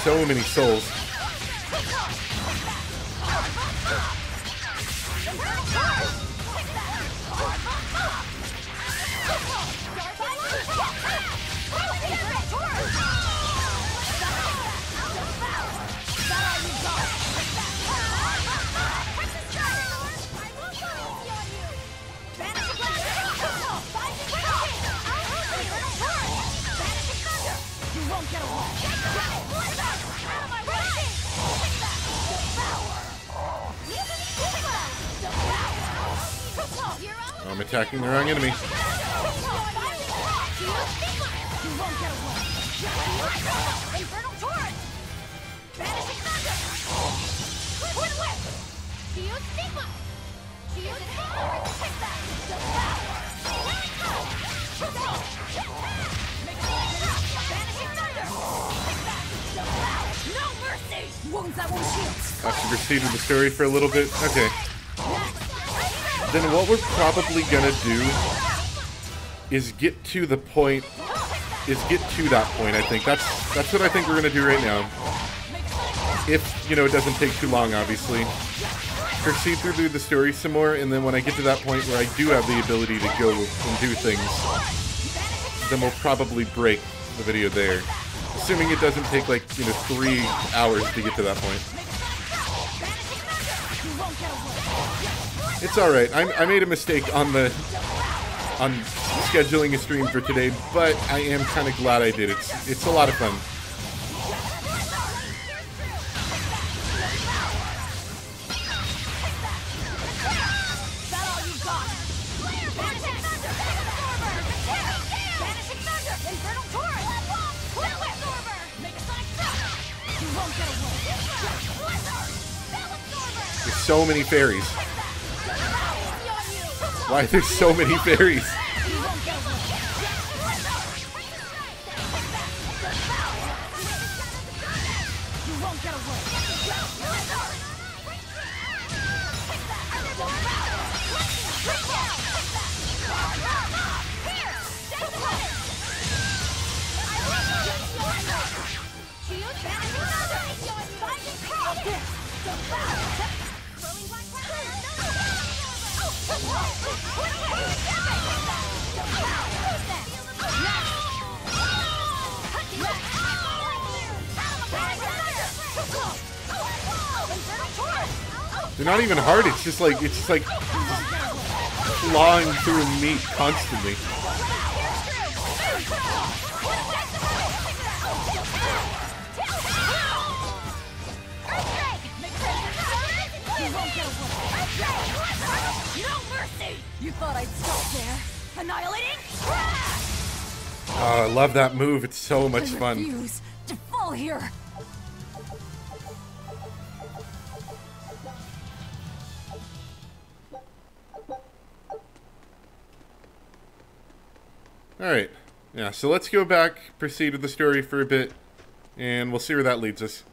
So many souls. I'm attacking the wrong enemy. I should proceed with the story for a little bit. Okay. Then what we're probably gonna do is get to that point. I think that's what I think we're gonna do right now. If, you know, it doesn't take too long, obviously. Proceed through the story some more, and then when I get to that point where I do have the ability to go and do things, then we'll probably break the video there. Assuming it doesn't take, like, you know, 3 hours to get to that point. It's alright. I made a mistake on scheduling a stream for today, but I am kind of glad I did. It's a lot of fun. There's so many fairies. Why there's so many fairies? They're not even hard, it's just like clawing through meat constantly. You thought I'd stop there? Annihilating? Oh, I love that move, it's so much fun. I refuse to fall here. Alright. Yeah, so let's go back, proceed with the story for a bit, and we'll see where that leads us.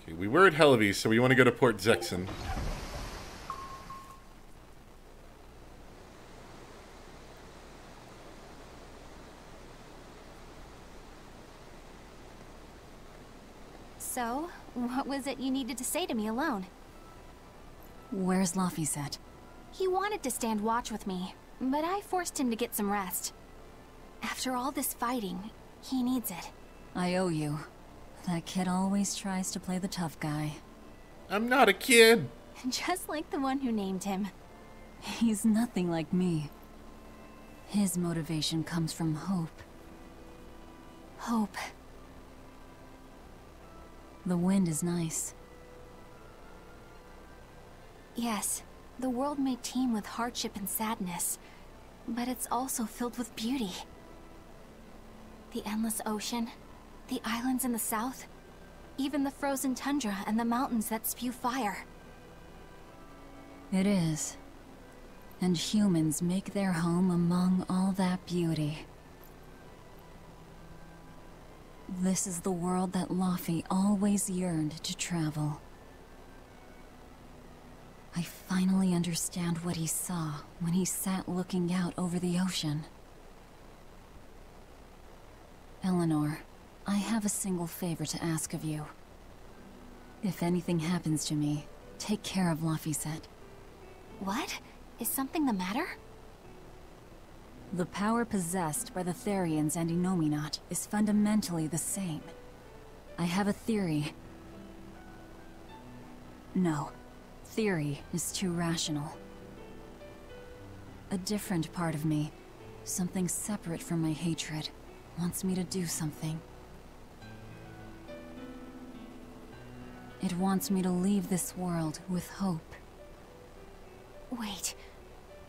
Okay, we were at Hellevy, so we want to go to Port Zexen. So, what was it you needed to say to me alone? Where's Laphicet? He wanted to stand watch with me, but I forced him to get some rest. After all this fighting, he needs it. I owe you. That kid always tries to play the tough guy. I'm not a kid! Just like the one who named him. He's nothing like me. His motivation comes from hope. Hope. The wind is nice. Yes, the world may teem with hardship and sadness, but it's also filled with beauty. The endless ocean, the islands in the south, even the frozen tundra and the mountains that spew fire. It is. And humans make their home among all that beauty. This is the world that Laphi always yearned to travel. I finally understand what he saw when he sat looking out over the ocean. Eleanor, I have a single favor to ask of you. If anything happens to me, take care of Laphicet. What? Is something the matter? The power possessed by the Therians and Innominat is fundamentally the same. I have a theory. No. Theory is too rational. A different part of me, something separate from my hatred, wants me to do something. It wants me to leave this world with hope. Wait,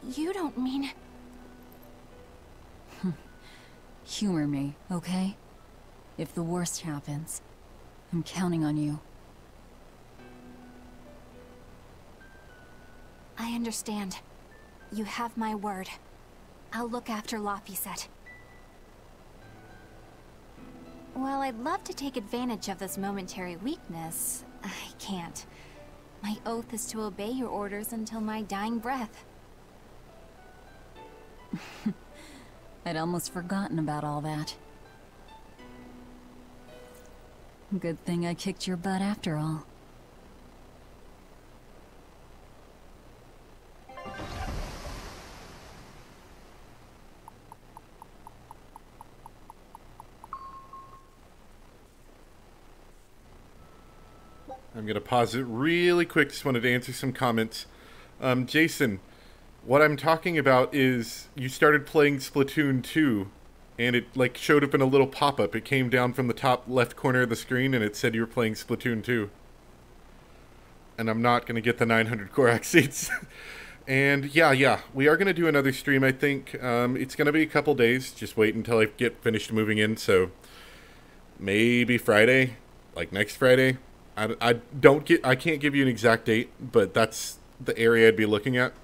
you don't mean... Humor me, okay? If the worst happens, I'm counting on you. I understand. You have my word. I'll look after Laphicet. While I'd love to take advantage of this momentary weakness, I can't. My oath is to obey your orders until my dying breath. I'd almost forgotten about all that. Good thing I kicked your butt after all. I'm going to pause it really quick. Just wanted to answer some comments. Jason, what I'm talking about is you started playing Splatoon 2, and it like showed up in a little pop-up. It came down from the top left corner of the screen, and it said you were playing Splatoon 2. And I'm not going to get the 900 Korak seats. And yeah, we are going to do another stream, I think. It's going to be a couple days. Just wait until I get finished moving in, so maybe Friday, like next Friday. I can't give you an exact date, but that's the area I'd be looking at.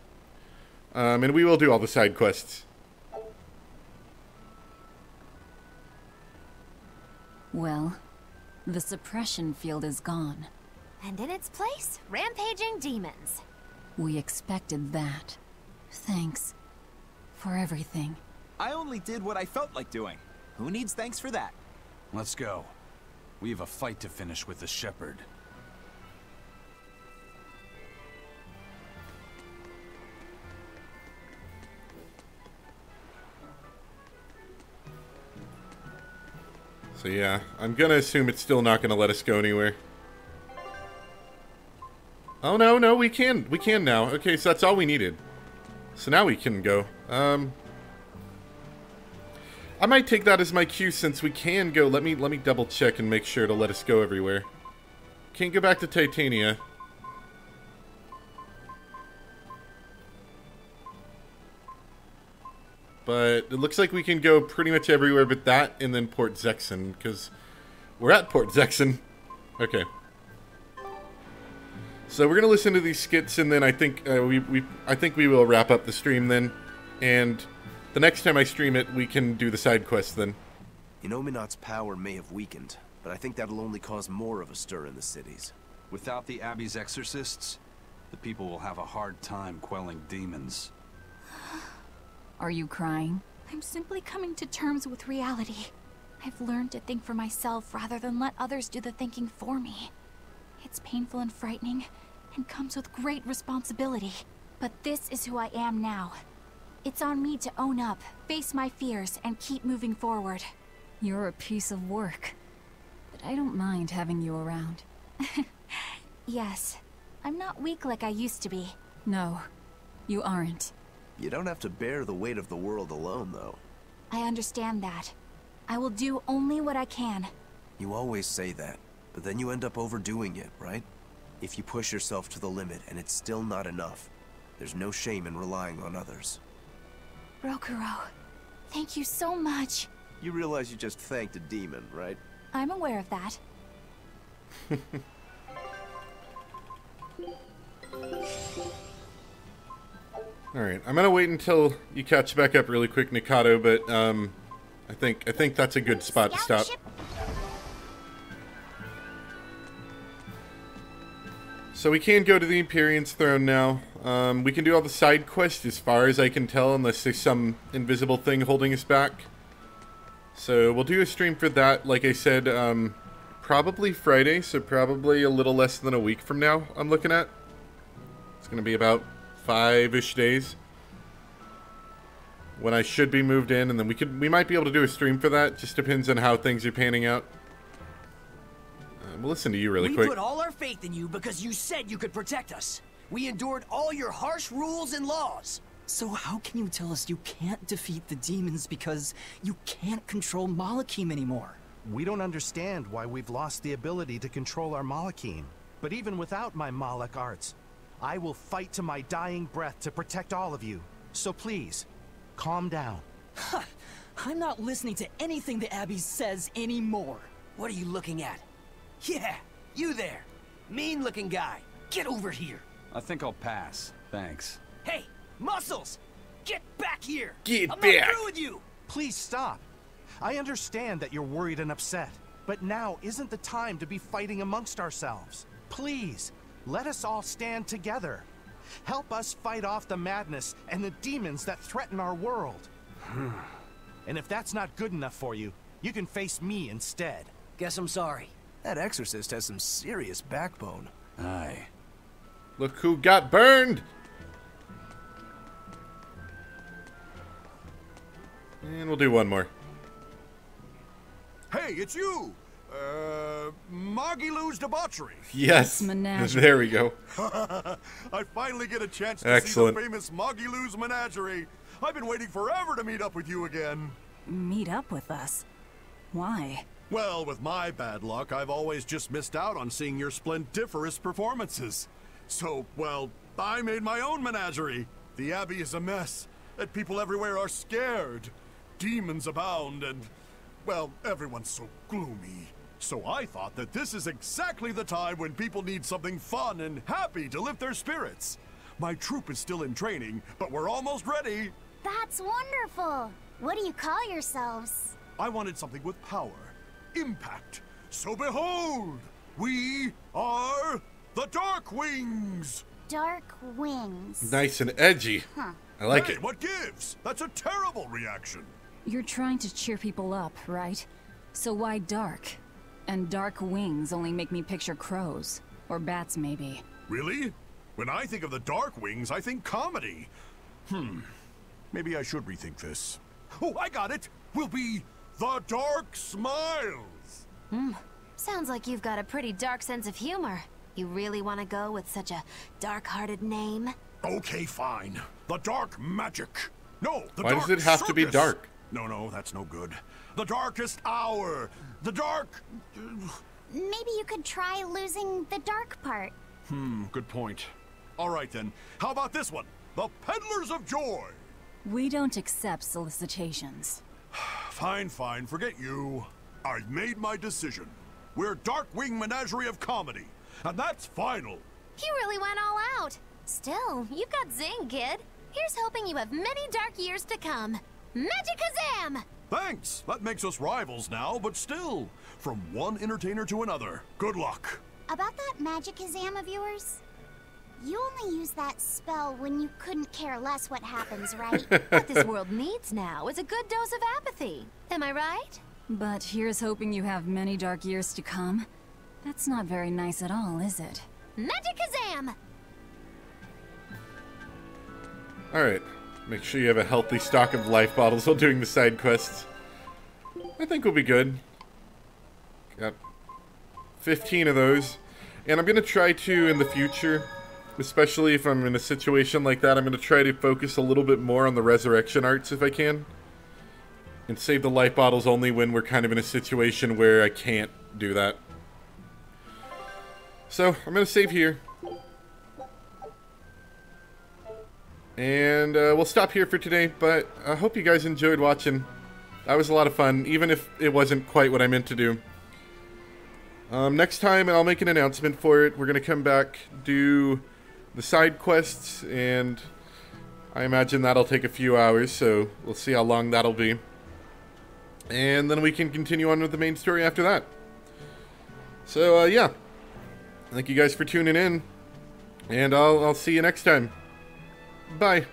And we will do all the side quests. Well, the suppression field is gone. And in its place, rampaging demons. We expected that. Thanks for everything. I only did what I felt like doing. Who needs thanks for that? Let's go. We have a fight to finish with the Shepherd. So yeah, I'm gonna assume it's still not gonna let us go anywhere. Oh no, we can now. Okay, so that's all we needed. So now we can go. I might take that as my cue since we can go. Let me double check and make sure to let us go everywhere. Can't go back to Titania. But it looks like we can go pretty much everywhere but that and then Port Zexen, because we're at Port Zexen. Okay. So we're gonna listen to these skits, and then I think we will wrap up the stream then. And the next time I stream it, we can do the side quest then. Innominat's power may have weakened, but I think that'll only cause more of a stir in the cities. Without the Abbey's exorcists, the people will have a hard time quelling demons. Are you crying? I'm simply coming to terms with reality. I've learned to think for myself rather than let others do the thinking for me. It's painful and frightening, and comes with great responsibility. But this is who I am now. It's on me to own up, face my fears, and keep moving forward. You're a piece of work. But I don't mind having you around. Yes. I'm not weak like I used to be. No, you aren't. You don't have to bear the weight of the world alone, though. I understand that. I will do only what I can. You always say that, but then you end up overdoing it, right? If you push yourself to the limit and it's still not enough, there's no shame in relying on others. Rokuro, thank you so much. You realize you just thanked a demon, right? I'm aware of that. Alright, I'm gonna wait until you catch back up really quick, Nikado, but I think that's a good spot to stop. So we can go to the Empyrean's throne now. We can do all the side quests as far as I can tell, unless there's some invisible thing holding us back. So we'll do a stream for that, like I said, probably Friday, so probably a little less than a week from now, I'm looking at. It's going to be about 5-ish days when I should be moved in, and then we might be able to do a stream for that. Just depends on how things are panning out. We'll listen to you really quick. We put all our faith in you because you said you could protect us. We endured all your harsh rules and laws. So how can you tell us you can't defeat the demons because you can't control Malakim anymore? We don't understand why we've lost the ability to control our Malakim. But even without my Malak arts, I will fight to my dying breath to protect all of you. So please, calm down. I'm not listening to anything the Abbey says anymore. What are you looking at? Yeah, you there. Mean-looking guy. Get over here. I think I'll pass. Thanks. Hey, Muscles! Get back here! Get I'm back! not through with you! Please stop. I understand that you're worried and upset, but now isn't the time to be fighting amongst ourselves. Please, let us all stand together. Help us fight off the madness and the demons that threaten our world. And if that's not good enough for you, you can face me instead. Guess I'm sorry. That exorcist has some serious backbone. Aye. Look who got burned! And we'll do one more. Hey, it's you! Magilou's debauchery. Yes, there we go. I finally get a chance to Excellent. see the famous Magilou's menagerie. I've been waiting forever to meet up with you again. Meet up with us? Why? Well, with my bad luck, I've always just missed out on seeing your splendiferous performances. So, well, I made my own menagerie. The Abbey is a mess, and people everywhere are scared. Demons abound, and, well, everyone's so gloomy. So I thought that this is exactly the time when people need something fun and happy to lift their spirits. My troupe is still in training, but we're almost ready. That's wonderful. What do you call yourselves? I wanted something with power, impact. So behold, we are the Dark Wings. Dark Wings. Nice and edgy. Huh. I like Hey, it. what gives? That's a terrible reaction. You're trying to cheer people up, right? So why dark? And dark wings only make me picture crows. Or bats, maybe. Really? When I think of the Dark Wings, I think comedy. Maybe I should rethink this. Oh, I got it! We'll be the Dark Smiles! Sounds like you've got a pretty dark sense of humor. You really want to go with such a dark-hearted name? Okay, fine. The Dark Magic. No, the Why Dark does it have to be Circus. dark? No, that's no good. The Darkest Hour. The Dark... Maybe you could try losing the dark part. Good point. All right, then. How about this one? The Peddlers of Joy. We don't accept solicitations. Fine, forget you. I've made my decision. We're Darkwing Menagerie of Comedy, and that's final. He really went all out. Still, you've got zing, kid. Here's hoping you have many dark years to come. Magikazam! Thanks! That makes us rivals now, but still. From one entertainer to another. Good luck. About that Magikazam of yours? You only use that spell when you couldn't care less what happens, right? What this world needs now is a good dose of apathy. Am I right? But here's hoping you have many dark years to come. That's not very nice at all, is it? Magikazam! Alright. Make sure you have a healthy stock of life bottles while doing the side quests. I think we'll be good. Got 15 of those. And I'm going to try to, in the future, especially if I'm in a situation like that, I'm going to try to focus a little bit more on the resurrection arts if I can. And save the life bottles only when we're kind of in a situation where I can't do that. So, I'm going to save here. And we'll stop here for today, but I hope you guys enjoyed watching. That was a lot of fun, even if it wasn't quite what I meant to do. Next time, I'll make an announcement for it. We're going to come back, do the side quests, and I imagine that'll take a few hours, so we'll see how long that'll be. And then we can continue on with the main story after that. So, yeah. Thank you guys for tuning in, and I'll see you next time. Bye.